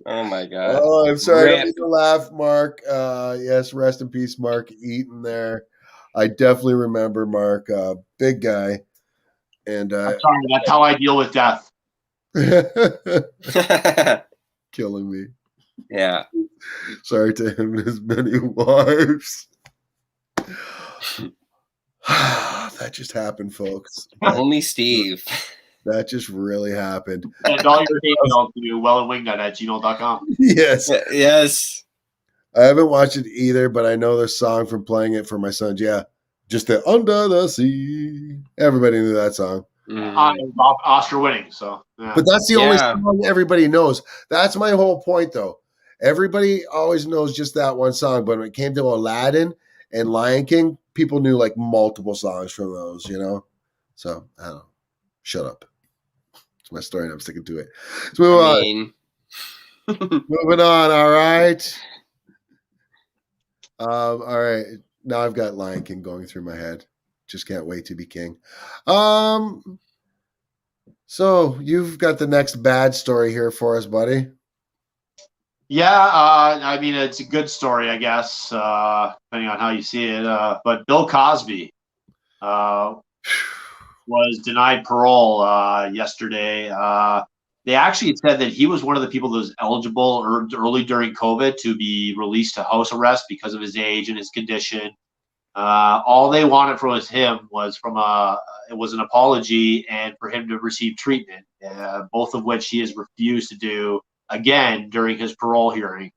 Oh my god. Oh, I'm sorry. I Rip. don't mean to laugh, Mark. Yes, rest in peace, Mark Eaton there. I definitely remember Mark, big guy. And I'm sorry, that's how I deal with death. killing me. Yeah. Sorry to him and his many wives. That just happened, folks. Only Steve. That just really happened. And all your hate mail to wellandwingnut@gmail.com. Yes. Yes. I haven't watched it either, but I know the song from playing it for my sons. Yeah. Just the Under the Sea. Everybody knew that song. Oscar winning, so yeah. But that's the only song everybody knows. That's my whole point, though. Everybody always knows just that one song. But when it came to Aladdin and Lion King, people knew like multiple songs from those, you know? So, I don't know. Shut up. It's my story and I'm sticking to it. Let's move on. Moving on, all right. All right. Now I've got Lion King going through my head. Just can't wait to be king. So you've got the next bad story here for us, buddy. Yeah, I mean, it's a good story, I guess, depending on how you see it. But Bill Cosby was denied parole yesterday. They actually said that he was one of the people that was eligible early during COVID to be released to house arrest because of his age and his condition. All they wanted from him was an apology and for him to receive treatment, both of which he has refused to do again during his parole hearing.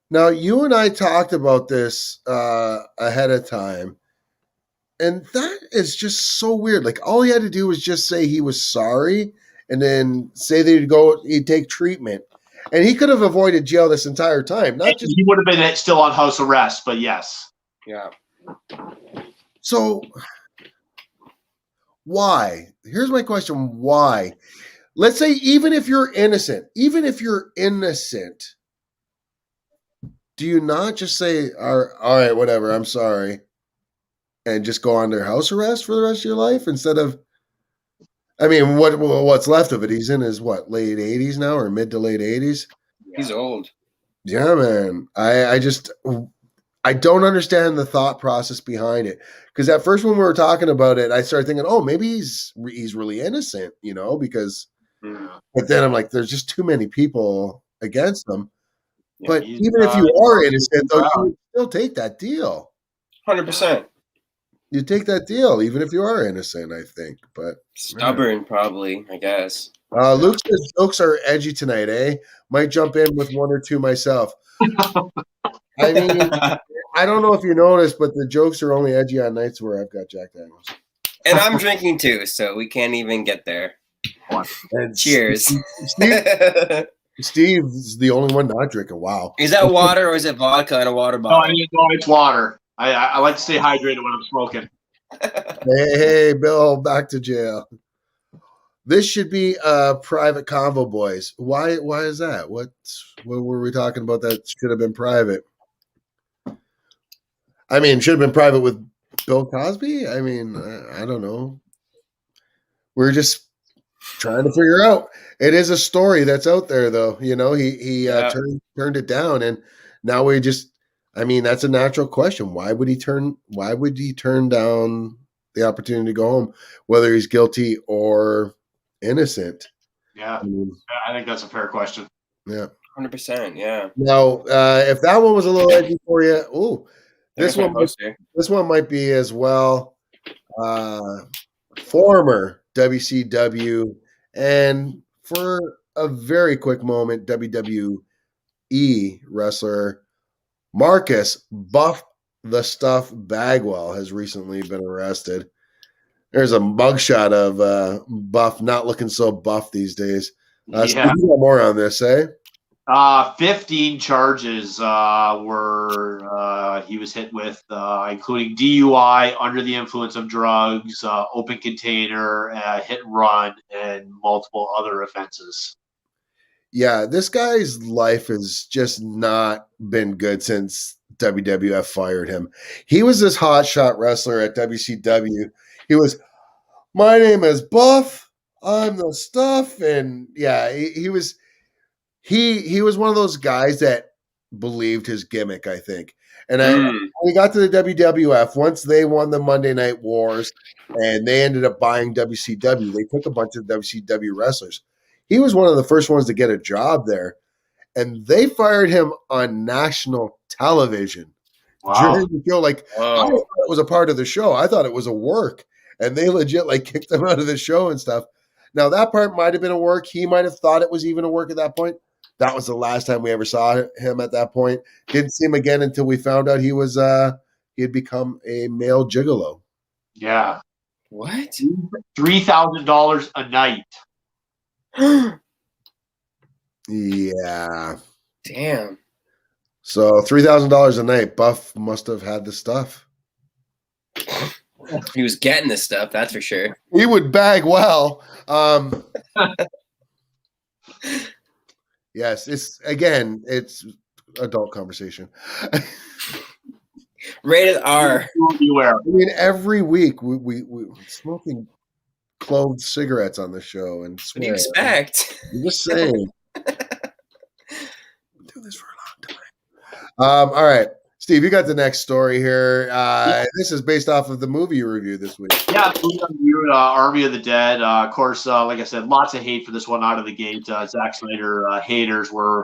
Now, you and I talked about this ahead of time, and that is just so weird. Like, all he had to do was just say he was sorry and then say that he'd take treatment. And he could have avoided jail this entire time. He would have been still on house arrest, but yes. Yeah. So, why? Here's my question. Why? Let's say even if you're innocent, do you not just say, all right, whatever, I'm sorry, and just go under house arrest for the rest of your life instead of, I mean, what's left of it? He's in his, late 80s now or mid to late 80s? He's old. Yeah, man. I don't understand the thought process behind it. Because at first when we were talking about it, I started thinking, oh, maybe he's really innocent, because but then I'm like, there's just too many people against him. Yeah, but even if you are innocent, though, you would still take that deal. 100%. You take that deal, even if you are innocent, I think. But stubborn, probably, I guess. Luke says jokes are edgy tonight, eh? Might jump in with one or two myself. I mean, I don't know if you noticed, but the jokes are only edgy on nights where I've got Jack Daniels. And I'm drinking too, so we can't even get there. And cheers. Steve's the only one not drinking. Wow. Is that water or is it vodka in a water bottle? No, it's water. I like to stay hydrated when I'm smoking. Hey, Bill, back to jail. This should be a private convo, boys. Why is that? What were we talking about that should have been private? I mean, should have been private with Bill Cosby? I mean, I don't know. We're just trying to figure out. It is a story that's out there, though. You know, he turned it down, and now we just. I mean, that's a natural question. Why would he turn down the opportunity to go home, whether he's guilty or innocent? Yeah, I think that's a fair question. Yeah, 100%. Yeah. Now, if that one was a little edgy for you, this one might be as well. Former WCW and for a very quick moment, WWE wrestler Marcus Buff the Stuff Bagwell has recently been arrested. There's a mugshot of Buff not looking so buff these days. So you got more on this, eh? 15 charges were he was hit with, including DUI, under the influence of drugs, open container, hit and run, and multiple other offenses. Yeah, this guy's life has just not been good since WWF fired him. He was this hotshot wrestler at WCW. He was, my name is Buff, I'm the stuff, and yeah, he was one of those guys that believed his gimmick, I think. And when he got to the WWF, once they won the Monday Night Wars and they ended up buying WCW, they took a bunch of WCW wrestlers. He was one of the first ones to get a job there, and they fired him on national television during the show. Like, I thought it was a part of the show. I thought it was a work, and they legit kicked him out of the show and stuff. Now, that part might have been a work. He might have thought it was even a work at that point. That was the last time we ever saw him at that point. Didn't see him again until we found out he had become a male gigolo. Yeah. What? $3,000 a night. Yeah. Damn. So $3,000 a night. Buff must have had the stuff. He was getting this stuff, that's for sure. He would bag well. Yes, it's adult conversation. Rated R. I mean, every week we smoking clove cigarettes on the show, and what do you expect? I'm just saying. We'll do this for a long time. All right, Steve, you got the next story here. This is based off of the movie you reviewed this week. Yeah, we reviewed Army of the Dead. Of course, like I said, lots of hate for this one out of the gate. Zack Snyder haters were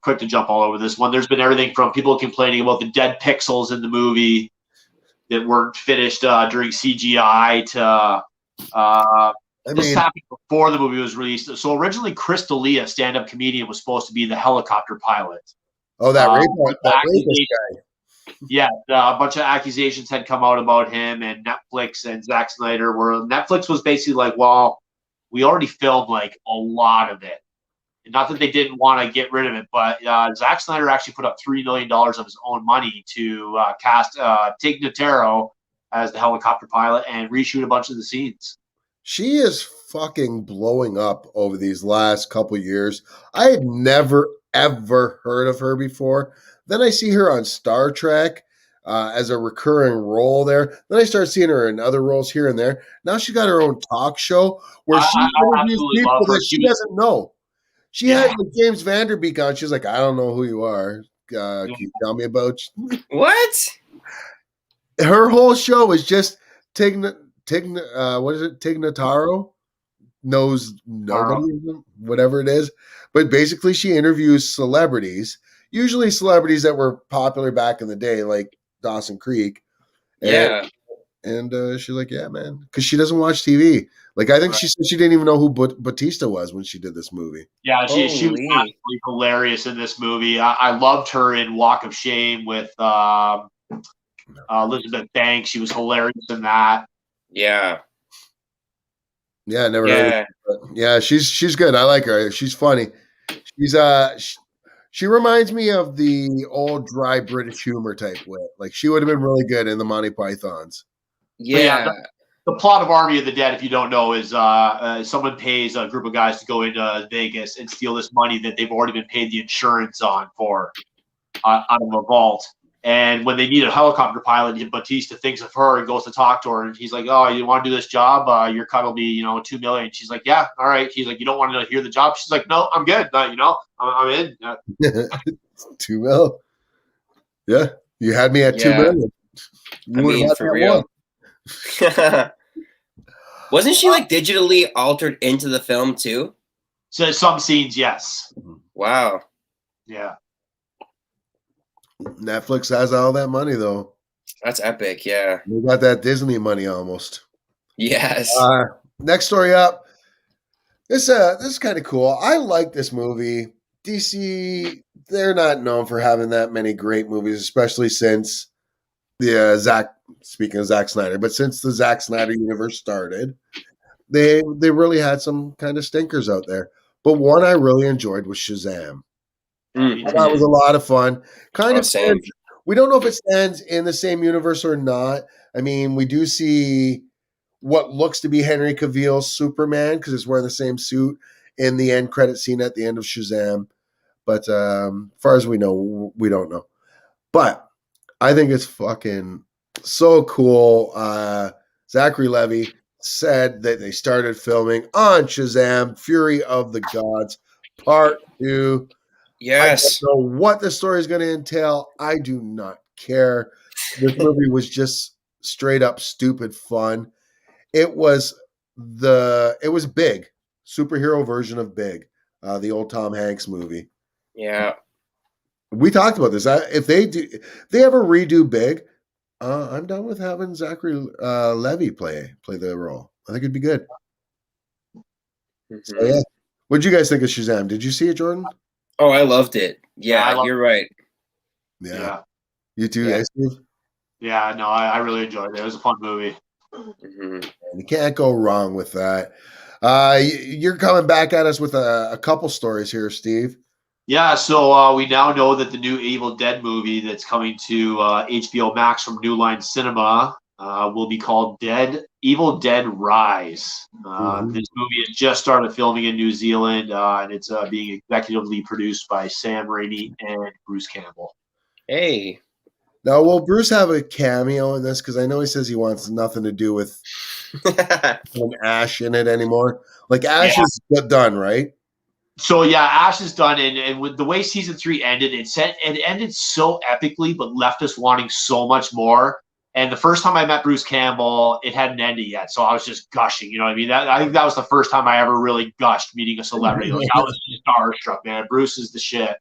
quick to jump all over this one. There's been everything from people complaining about the dead pixels in the movie that weren't finished during CGI to this happened before the movie was released. So originally, Chris D'Elia, stand-up comedian, was supposed to be the helicopter pilot. Oh, that rapist guy. Yeah, a bunch of accusations had come out about him, and Netflix and Zack Snyder Netflix was basically like, well, we already filmed a lot of it. And not that they didn't want to get rid of it, but Zack Snyder actually put up $3 million of his own money to cast Tig Notaro as the helicopter pilot and reshoot a bunch of the scenes. She is fucking blowing up over these last couple years. I had never, ever heard of her before. Then I see her on Star Trek as a recurring role there. Then I start seeing her in other roles here and there. Now she's got her own talk show where she interviews people that she doesn't know. She had James Vanderbeek on. She's like, I don't know who you are. Can you tell me about you? What? Her whole show is just Tig Notaro knows nobody, whatever it is. But basically, she interviews celebrities, usually celebrities that were popular back in the day, like Dawson Creek. And she's like, yeah, man, because she doesn't watch TV. I think she said she didn't even know who Batista was when she did this movie. Yeah, she was absolutely hilarious in this movie. I loved her in Walk of Shame with Elizabeth Banks. She was hilarious in that. Yeah. Yeah, I never heard of her. Yeah, she's good. I like her. She's funny. She reminds me of the old dry British humor type wit. She would have been really good in the Monty Pythons. Yeah. The plot of Army of the Dead, if you don't know, is someone pays a group of guys to go into Vegas and steal this money that they've already been paid the insurance on for out of a vault. And when they need a helicopter pilot, Batista thinks of her and goes to talk to her. And he's like, "Oh, you want to do this job? Your cut will be, $2 million." She's like, "Yeah, all right." He's like, "You don't want to hear the job?" She's like, "No, I'm good. I'm in." 2 mil. Yeah, you had me at 2 Yeah. million. I mean, for real. Wasn't she like digitally altered into the film too? So some scenes, yes. Wow. Yeah. Netflix has all that money though. That's epic. Yeah. They got that Disney money almost. Yes. Next story up. This is kind of cool. I like this movie. DC, they're not known for having that many great movies, especially since speaking of Zack Snyder, but since the Zack Snyder universe started, they really had some kind of stinkers out there. But one I really enjoyed was Shazam. Mm-hmm. That was a lot of fun. Same. We don't know if it stands in the same universe or not. I mean, we do see what looks to be Henry Cavill's Superman because it's wearing the same suit in the end credit scene at the end of Shazam. But as far as we know, we don't know. But I think it's fucking so cool. Zachary Levi said that they started filming on Shazam, Fury of the Gods, Part 2. Yes. I don't know what the story is going to entail. I do not care. This movie was just straight up stupid fun. It was Big, superhero version of Big, the old Tom Hanks movie. Yeah. We talked about this. If they ever redo Big, I'm down with having Zachary Levi play the role. I think it'd be good. Mm-hmm. So, yeah. What did you guys think of Shazam? Did you see it, Jordan? Oh, I loved it. Yeah, you're right. Yeah. You too, Steve? Yeah, no, I really enjoyed it. It was a fun movie. Mm-hmm. You can't go wrong with that. You're coming back at us with a couple stories here, Steve. Yeah, so we now know that the new Evil Dead movie that's coming to HBO Max from New Line Cinema will be called Evil Dead Rise. This movie has just started filming in New Zealand, and it's being executively produced by Sam Raimi and Bruce Campbell. Hey. Now, will Bruce have a cameo in this? Because I know he says he wants nothing to do with Ash in it anymore. Like, Ash is done, right? So, yeah, Ash is done. And with the way season 3 ended, it ended so epically, but left us wanting so much more. And the first time I met Bruce Campbell, it hadn't ended yet. So I was just gushing. You know what I mean? I think that was the first time I ever really gushed meeting a celebrity. Like, I was just starstruck, man. Bruce is the shit.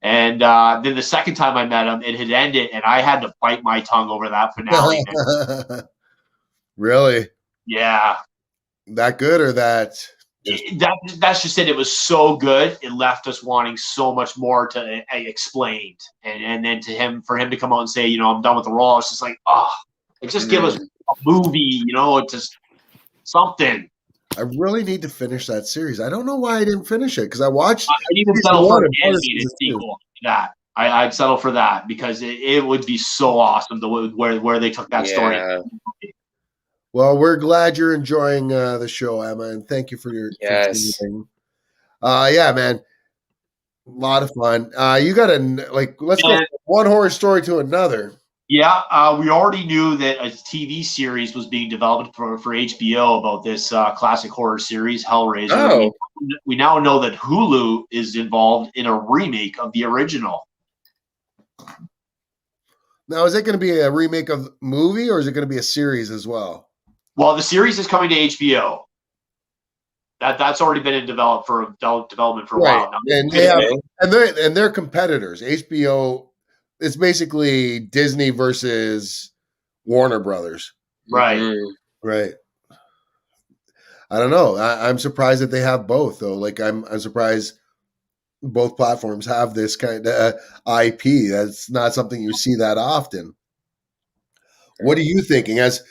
And then the second time I met him, it had ended, and I had to bite my tongue over that finale. Really? Yeah. That good or that? That's just it. It was so good. It left us wanting so much more to explain. And then for him to come out and say, I'm done with the role. It's just like, just give us a movie, just something. I really need to finish that series. I don't know why I didn't finish it because I watched. I'd even settle for an animated sequel to that. I'd settle for that because it would be so awesome where they took that story. Well, we're glad you're enjoying the show, Emma, and thank you for your tuning. Yeah, man, a lot of fun. You got let's go from one horror story to another. Yeah, we already knew that a TV series was being developed for HBO about this classic horror series, Hellraiser. Oh. We now know that Hulu is involved in a remake of the original. Now, is it going to be a remake of the movie or is it going to be a series as well? Well, the series is coming to HBO. That's already been in development for a while now. And they're competitors. HBO. It's basically Disney versus Warner Brothers. Right. Right. I don't know. I'm surprised that they have both, though. Like, I'm surprised both platforms have this kind of IP. That's not something you see that often. What are you thinking? As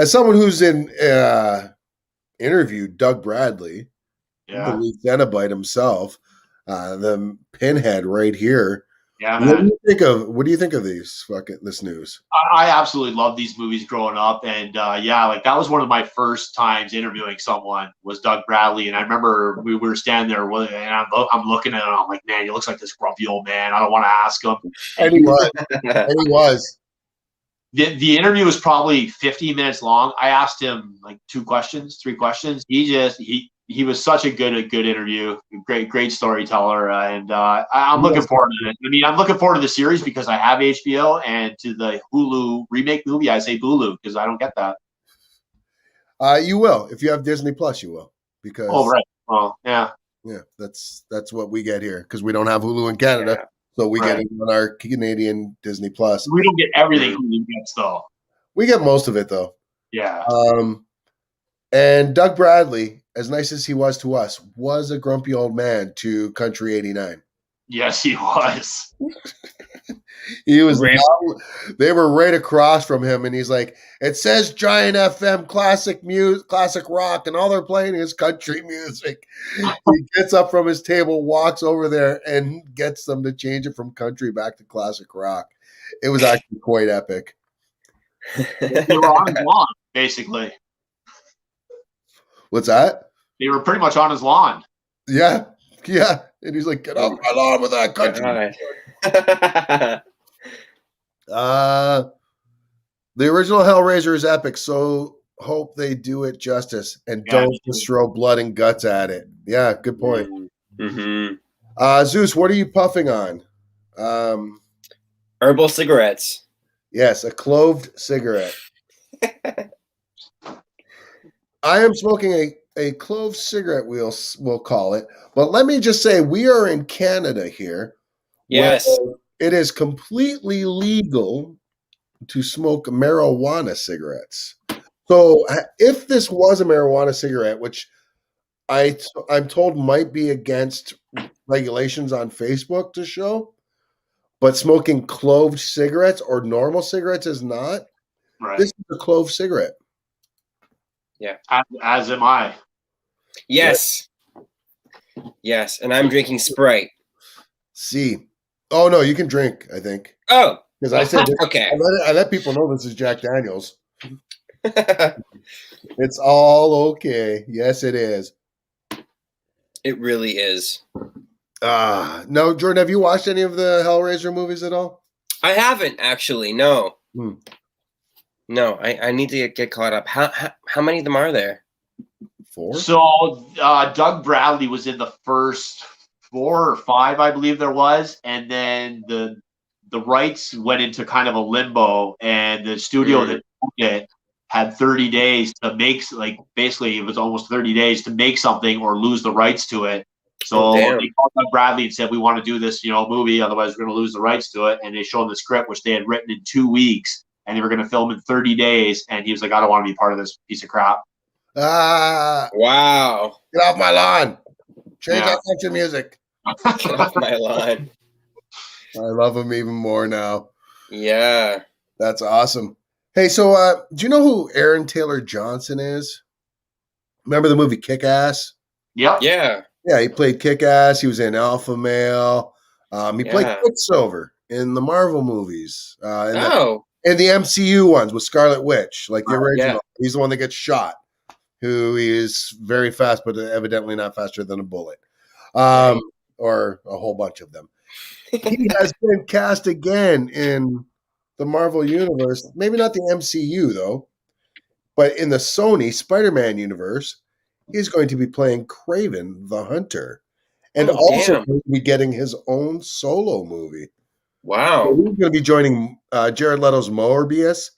someone who's interviewed Doug Bradley, the lead Cenobite himself, the pinhead right here, Yeah, What do man. you think of this news? I absolutely love these movies growing up, and like that was one of my first times interviewing someone was Doug Bradley, and I remember we were standing there, and I'm looking at him, I'm like, man, he looks like this grumpy old man. I don't want to ask him. And he was. And he was. The interview was probably 15 minutes long. I asked him like 3 questions. He was such a good interview. Great storyteller, and I'm looking forward to it. I mean, I'm looking forward to the series because I have HBO, and to the Hulu remake movie, I say Hulu because I don't get that. You will if you have Disney Plus. You will because right. Well, yeah. That's what we get here because we don't have Hulu in Canada. Yeah. So we get it on our Canadian Disney Plus. We don't get everything Hulu gets, though. We get most of it, though. Yeah. And Doug Bradley, as nice as he was to us, was a grumpy old man to Country 89. Yes, he was. He was. They were right across from him, and he's like, "It says Giant FM classic rock, and all they're playing is country music." He gets up from his table, walks over there, and gets them to change it from country back to classic rock. It was actually quite epic. They were on his lawn, basically. What's that? They were pretty much on his lawn. Yeah. And he's like, "Get off my lawn with that country." The original Hellraiser is epic, so hope they do it justice and don't just throw blood and guts at it. Yeah, good point. Mm-hmm. Zeus, what are you puffing on? Herbal cigarettes. Yes, a cloved cigarette. I am smoking a clove cigarette, we'll call it. But let me just say, we are in Canada here. Yes. It is completely legal to smoke marijuana cigarettes. So if this was a marijuana cigarette, which I'm told might be against regulations on Facebook to show, but smoking clove cigarettes or normal cigarettes is not. Right. This is a clove cigarette. Yeah. As am I. Yes. Yes. And I'm drinking Sprite. See. Oh, no, you can drink, I think. Oh. Because I said, okay. I let people know this is Jack Daniels. It's all okay. Yes, it is. It really is. No, Jordan, have you watched any of the Hellraiser movies at all? I haven't, actually. No. No, I need to get caught up. How many of them are there? 4? So Doug Bradley was in the first 4 or 5, I believe there was, and then the rights went into kind of a limbo, and the studio that took it had 30 days to make, like, basically it was almost 30 days to make something or lose the rights to it. So they called Doug Bradley and said, "We want to do this, movie, otherwise we're going to lose the rights to it." And they showed him the script, which they had written in 2 weeks, and they were going to film in 30 days. And he was like, "I don't want to be part of this piece of crap." Wow. Get off my lawn. Change that country music. Get off my lawn. I love him even more now. Yeah. That's awesome. Hey, so do you know who Aaron Taylor Johnson is? Remember the movie Kick-Ass? Yep. Yeah. Yeah, he played Kick-Ass. He was in Alpha Male. He played Quicksilver in the Marvel movies. And the MCU ones with Scarlet Witch, like the original. Yeah. He's the one that gets shot, who is very fast, but evidently not faster than a bullet. Or a whole bunch of them. He has been cast again in the Marvel Universe. Maybe not the MCU, though. But in the Sony Spider-Man universe, he's going to be playing Kraven the Hunter. And also going to be getting his own solo movie. Wow. So he's going to be joining Jared Leto's Morbius,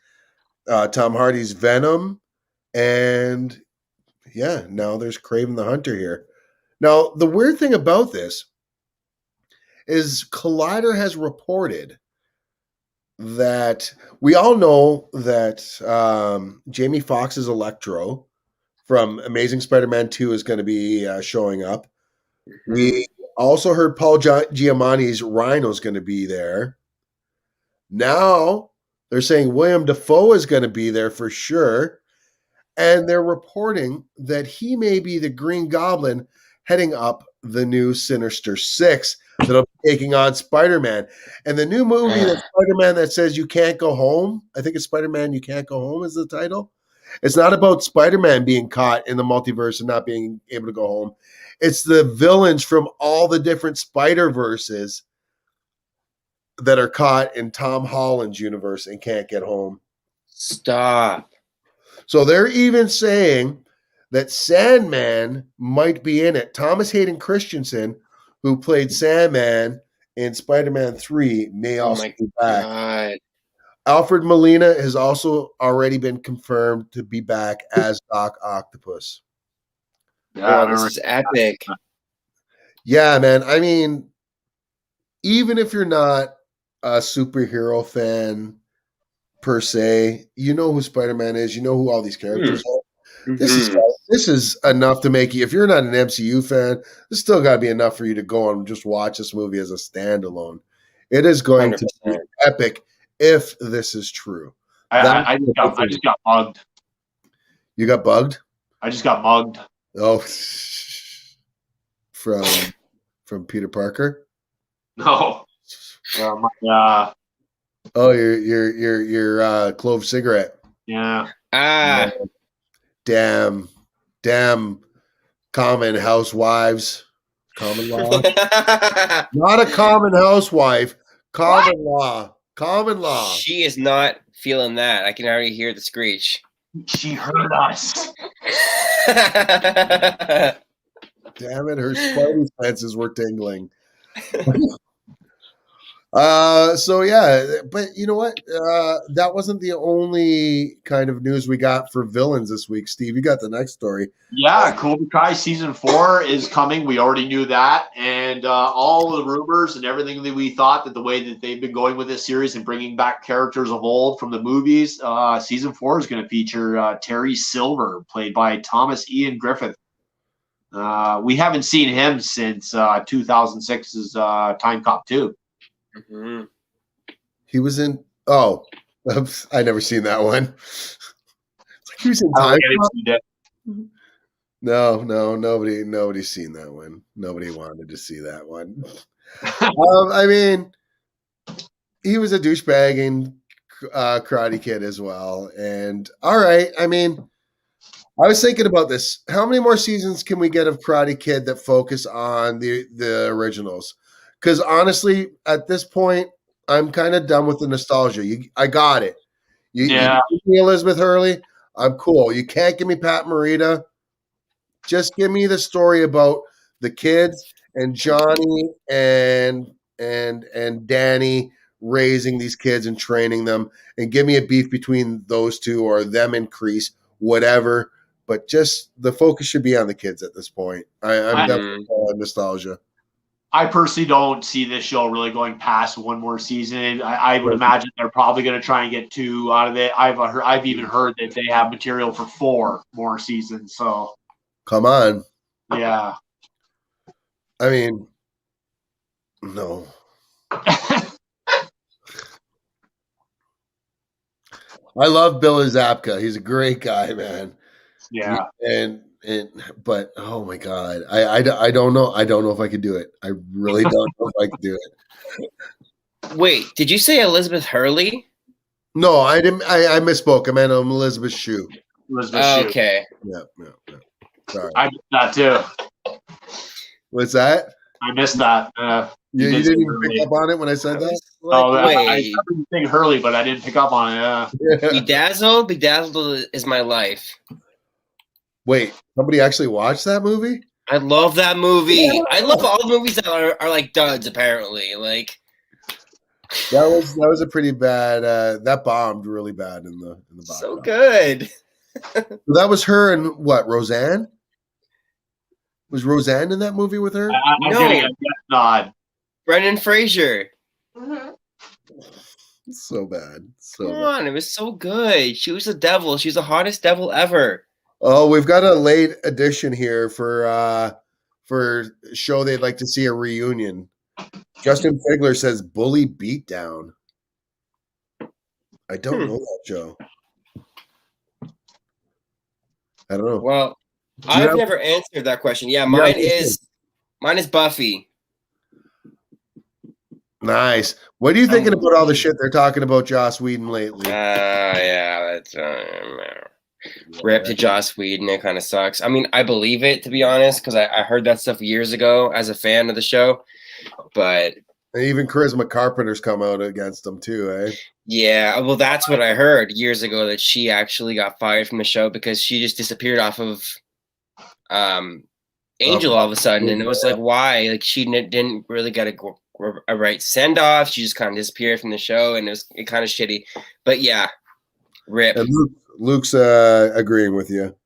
Tom Hardy's Venom, and now there's Kraven the Hunter here. Now, the weird thing about this is Collider has reported that we all know that Jamie Foxx's Electro from Amazing Spider-Man 2 is going to be showing up. We also heard Paul Giamatti's Rhino is going to be there. Now they're saying William Dafoe is going to be there for sure. And they're reporting that he may be the Green Goblin heading up the new Sinister Six. that'll be taking on Spider-Man. And the new movie that Spider-Man that says you can't go home, I think it's Spider-Man You Can't Go Home is the title. It's not about Spider-Man being caught in the multiverse and not being able to go home. It's the villains from all the different Spider-Verses that are caught in Tom Holland's universe and can't get home. Stop. So they're even saying that Sandman might be in it. Thomas Hayden Christensen, who played Sandman in Spider-Man 3, may also be back. God. Alfred Molina has also already been confirmed to be back as Doc Octopus. Yeah, this is epic. Yeah, man. I mean, even if you're not a superhero fan per se, you know who Spider-Man is. You know who all these characters are. This is enough to make you. If you're not an MCU fan, this still got to be enough for you to go and just watch this movie as a standalone. It is going 100%. to be epic if this is true. I just got mugged. You got bugged? I just got mugged. Oh, from Peter Parker? No. Oh, your clove cigarette. Yeah. Damn common housewives. Common law. Not a common housewife. Common law. Common law. She is not feeling that. I can already hear the screech. She heard us. Damn it, her spidey senses were tingling. So yeah, but you know what? That wasn't the only kind of news we got for villains this week. Steve, you got the next story. Yeah, Cobra Kai season 4 is coming. We already knew that, and all the rumors and everything that we thought that the way that they've been going with this series and bringing back characters of old from the movies, season 4 is going to feature Terry Silver, played by Thomas Ian Griffith. We haven't seen him since 2006's Time Cop 2. Mm-hmm. He was in. Oh, I never seen that one. It's like he was in Time Cop. No, nobody's seen that one. Nobody wanted to see that one. I mean, he was a douchebag in Karate Kid as well. And all right, I mean, I was thinking about this. How many more seasons can we get of Karate Kid that focus on the originals? Because honestly, at this point, I'm kind of done with the nostalgia. I got it. You give me Elizabeth Hurley, I'm cool. You can't give me Pat Morita. Just give me the story about the kids and Johnny and Danny raising these kids and training them, and give me a beef between those two or them increase, whatever. But just the focus should be on the kids at this point. I'm definitely on nostalgia. I personally don't see this show really going past one more season. I would imagine they're probably going to try and get 2 out of it. I've even heard that they have material for 4 more seasons. So, come on. Yeah. I mean, no. I love Bill Zabka. He's a great guy, man. Yeah. But oh my god, I don't know. I don't know if I could do it. I really don't know if I could do it. Wait, did you say Elizabeth Hurley? No, I didn't. I misspoke. I meant Elizabeth Shue. Okay. Yeah. Sorry. I missed that too. What's that? I missed that. You didn't even pick up on it when I said that? I didn't think Hurley, but I didn't pick up on it. Yeah. Bedazzled is my life. Wait, somebody actually watched that movie? I love that movie. I love all the movies that are like duds. Apparently, like that was a pretty bad. That bombed really bad in the box. So good. So that was her and what? Roseanne? Was Roseanne in that movie with her? No, nod. Brendan Fraser. So bad. Come on, it was so good. She was the devil. She was the hottest devil ever. Oh, we've got a late edition here for a show they'd like to see a reunion. Justin Figler says Bully Beatdown. I don't know that show. I don't know. Well, I've never answered that question. Yeah, mine is Buffy. Nice. What are you thinking about all the shit they're talking about Joss Whedon lately? Yeah, that's rip to Joss Whedon. It kind of sucks. I mean, I believe it, to be honest, because I heard that stuff years ago as a fan of the show. But And even Charisma Carpenter's come out against them too, eh? yeah, well, that's what I heard years ago, that she actually got fired from the show because she just disappeared off of Angel all of a sudden, and it was like, why? Like, she didn't really get a right send off. She just kind of disappeared from the show, and it kind of shitty. But yeah, rip. And Luke's agreeing with you.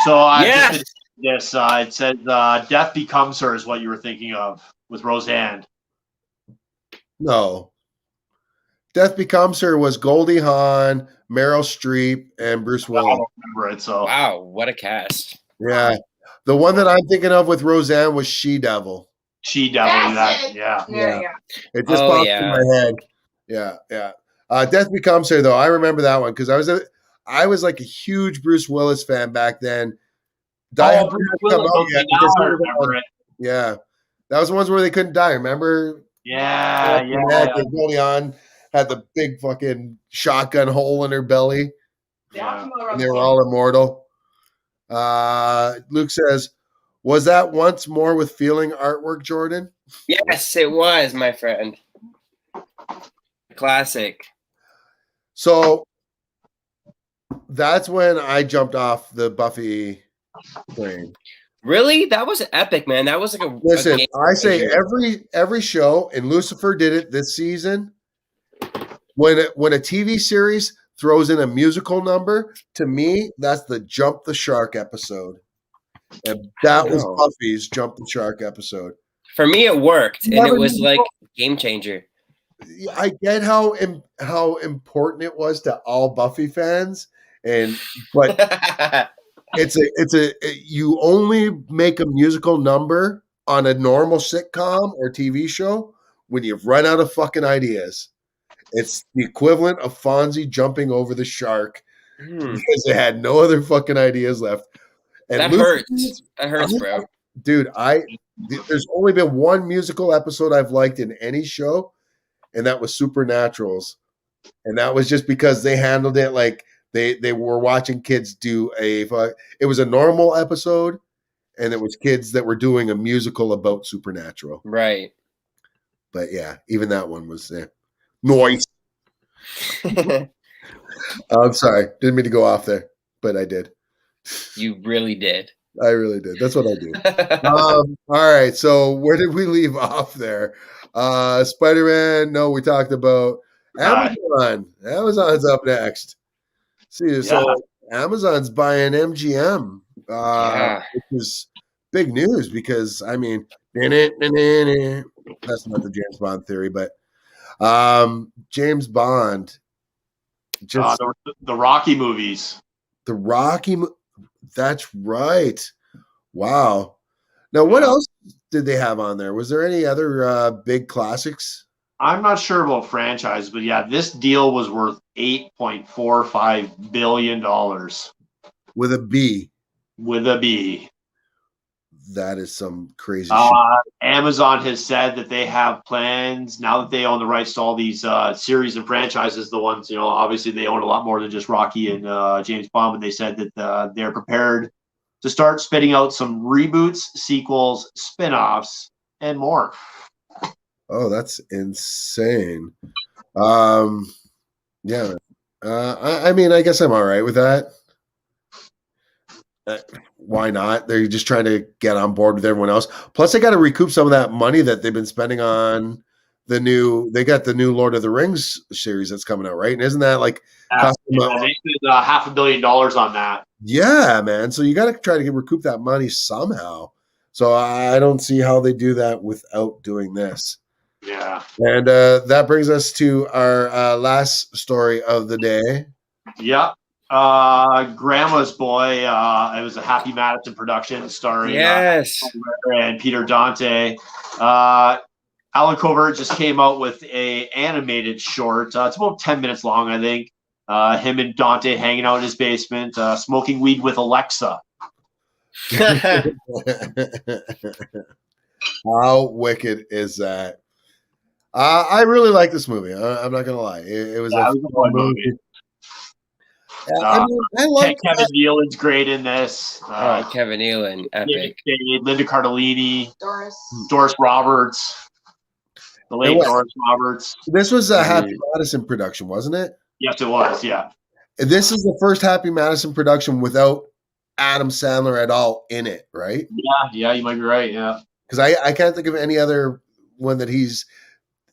So Yes! this it said Death Becomes Her is what you were thinking of with Roseanne. No. Death Becomes Her was Goldie Hawn, Meryl Streep, and Bruce I Willis. don't remember it. So Wow, what a cast. Yeah. The one that I'm thinking of with Roseanne was She Devil. She Devil. That's That, it. yeah. Yeah. It just Oh, popped yeah. in my head. Yeah. Death Becomes Her, though. I remember that one because I was like a huge Bruce Willis fan back then. Die Hard Bruce hadn't come Willis, out okay, yet now because I they were remember it. Yeah. That was the ones where they couldn't die. Remember? Yeah. Goldie Hawn had the big fucking shotgun hole in her belly, Yeah. and they were all immortal. Luke says, was that Once More with Feeling artwork, Jordan? Yes, it was, my friend. Classic. So that's when I jumped off the Buffy train. Really? That was epic, man. That was like a Listen, game I say changer. every show, and Lucifer did it this season. When a TV series throws in a musical number, to me, that's the Jump the Shark episode. And that was Oh. Buffy's Jump the Shark episode. For me, it worked, and Never it was knew. like game changer. I get how important it was to all Buffy fans, but you only make a musical number on a normal sitcom or TV show when you've run out of fucking ideas. It's the equivalent of Fonzie jumping over the shark because they had no other fucking ideas left. And That hurts. That hurts, bro. Dude, there's only been one musical episode I've liked in any show, and that was Supernaturals. And that was just because they handled it like they were watching kids do it was a normal episode, and it was kids that were doing a musical about Supernatural. Right. But yeah, even that one was noise. I'm sorry. Didn't mean to go off there, but I did. You really did. I really did. That's what I do. All right. So where did we leave off there? Spider-Man. No, we talked about Amazon. Amazon's up next. See, so Amazon's buying MGM, which is big news because, I mean, that's not the James Bond theory, but James Bond. Just the Rocky movies. The Rocky. That's right. Wow. Now, what else did they have on there? Was there any other big classics? I'm not sure about franchise, but yeah, this deal was worth $8.45 billion. With a B. With a B. That is some crazy shit. Amazon has said that they have plans now that they own the rights to all these series and franchises. The ones, obviously they own a lot more than just Rocky and James Bond, but they said that they're prepared to start spitting out some reboots, sequels, spin-offs, and more. Oh, that's insane. Yeah. I mean, I guess I'm all right with that. Why not? They're just trying to get on board with everyone else. Plus, they got to recoup some of that money that they've been spending on they got the new Lord of the Rings series that's coming out, right? And isn't that like They spent $500 million on that. Yeah, man. So you got to try to recoup that money somehow. So I don't see how they do that without doing this. Yeah. And that brings us to our last story of the day. Yep. Grandma's Boy. It was a Happy Madison production starring and Peter Dante. Alan Covert just came out with a animated short. It's about 10 minutes long, I think. Him and Dante hanging out in his basement, smoking weed with Alexa. How wicked is that? I really like this movie. I'm not gonna lie. It was Yeah, a it was a fun fun movie. I mean, I like Kevin Nealon's great in this. Kevin Nealon, David epic. Spade, Linda Cardellini, Doris. Doris Roberts, the late was. Doris Roberts. This was a Happy Madison production, wasn't it? Yes, it was. Yeah. This is the first Happy Madison production without Adam Sandler at all in it, right? Yeah, you might be right. Yeah. Because I can't think of any other one that he's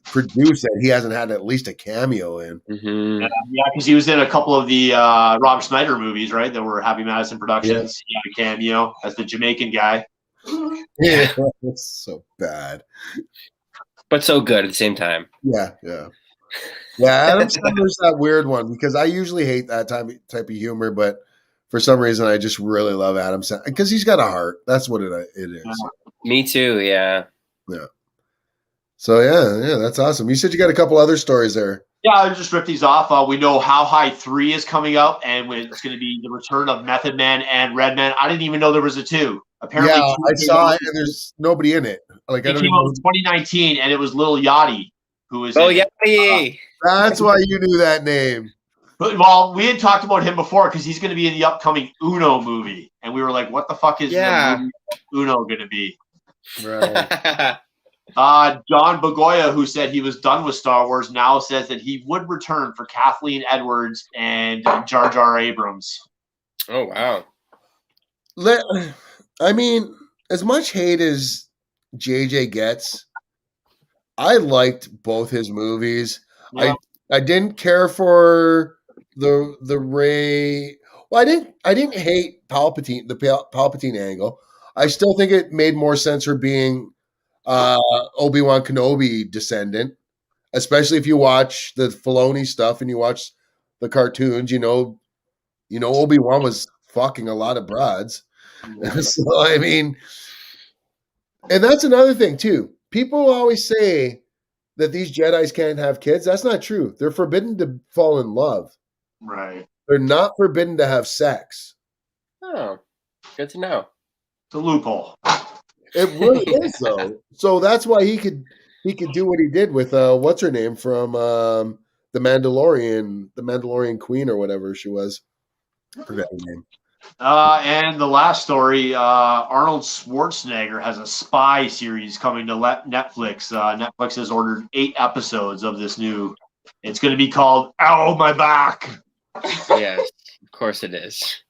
produced that he hasn't had at least a cameo in. Mm-hmm. Yeah, because he was in a couple of the Rob Schneider movies, right? That were Happy Madison productions. He had a cameo as the Jamaican guy. Yeah, it's so bad. But so good at the same time. Yeah. Adam Sandler's that weird one because I usually hate that type of humor, but for some reason I just really love Adam Sandler because he's got a heart. That's what it is. Me too. Yeah. Yeah. So yeah, that's awesome. You said you got a couple other stories there. Yeah, I'll just rip these off. We know How High 3 is coming up, and it's going to be the return of Method Man and Redman. I didn't even know there was a 2. Apparently, yeah, I saw it, and there's nobody in it. Like it came out in 2019, and it was Lil Yachty who was. Oh, Yachty! That's why you knew that name. Well, we had talked about him before because he's going to be in the upcoming Uno movie, and we were like, "What the fuck is the movie Uno going to be?" Right. John Bogoya, who said he was done with Star Wars, now says that he would return for Kathleen Edwards and Jar Jar Abrams. Oh, wow. I mean, as much hate as JJ gets, I liked both his movies. Yeah. I didn't care for the Rey. Well, I didn't hate Palpatine, the Palpatine angle. I still think it made more sense for being Obi-Wan Kenobi descendant, especially if you watch the Filoni stuff and you watch the cartoons. You know, Obi-Wan was fucking a lot of broads. So I mean, and that's another thing too. People always say that these Jedis can't have kids. That's not true. They're forbidden to fall in love. Right. They're not forbidden to have sex. Oh, good to know. It's a loophole. It really is though. So that's why he could do what he did with what's her name from the Mandalorian Queen or whatever she was. I forgot her name. And the last story, Arnold Schwarzenegger has a spy series coming to Netflix. Netflix has ordered 8 episodes of this new. It's going to be called "Ow, My Back." Yes, of course it is.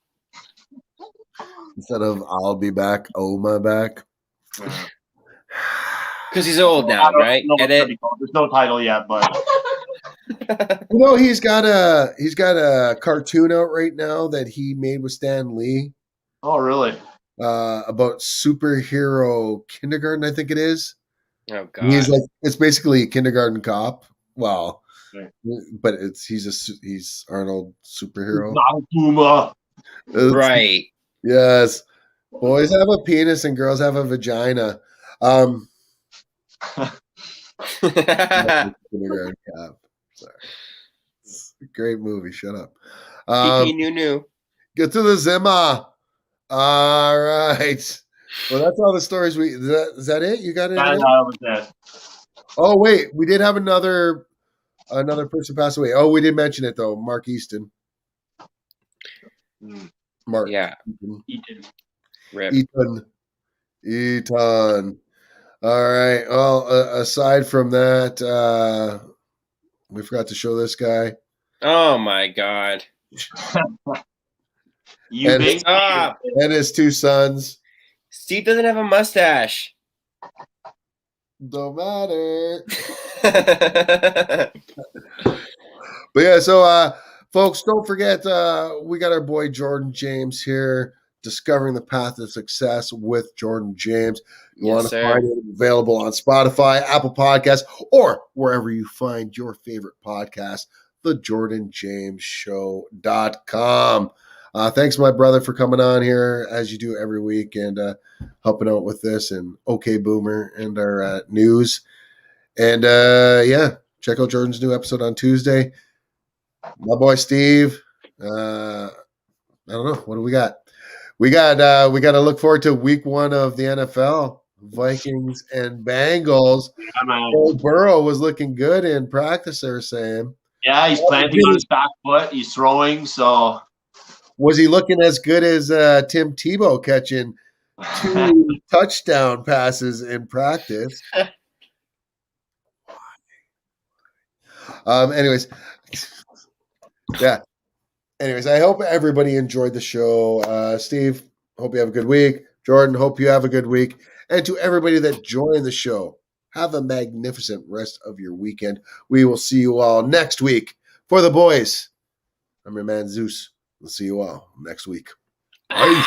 Instead of "I'll be back," "Oh my back." Because he's old now, right? There's no title yet, but he's got a cartoon out right now that he made with Stan Lee. Oh, really? About superhero kindergarten, I think it is. Oh God! He's like, it's basically a kindergarten cop. Well, but he's Arnold superhero. Not a Puma. Right. Yes. Boys have a penis and girls have a vagina. Kindergarten cop. Sorry. It's a great movie. Shut up. New. Get to the Zimmer. All right. Well, that's all the stories is that it? You got it? That was it. Oh, wait. We did have another person pass away. Oh, we did mention it though. Mark Easton. Mark. Yeah. Eaton. Rip. Eaton. All right. Well, aside from that, we forgot to show this guy. Oh my God. And his 2 sons. Steve doesn't have a mustache. Don't matter. But yeah, so folks, don't forget we got our boy Jordan James here, Discovering the Path of Success with Jordan James. You want to find it available on Spotify, Apple Podcasts, or wherever you find your favorite podcast, thejordanjamesshow.com. Thanks, my brother, for coming on here as you do every week and helping out with this and OK Boomer and our news. And check out Jordan's new episode on Tuesday. My boy Steve. I don't know. What do we got? We got to look forward to week 1 of the NFL. Vikings and Bengals. Yeah, man. Joe Burrow was looking good in practice, they're saying. Yeah, he's planting on his back foot. He's throwing, so Was he looking as good as Tim Tebow catching 2 touchdown passes in practice? Anyways, yeah. Anyways, I hope everybody enjoyed the show. Steve, hope you have a good week. Jordan, hope you have a good week. And to everybody that joined the show, have a magnificent rest of your weekend. We will see you all next week. For the boys, I'm your man Zeus. We'll see you all next week. Bye.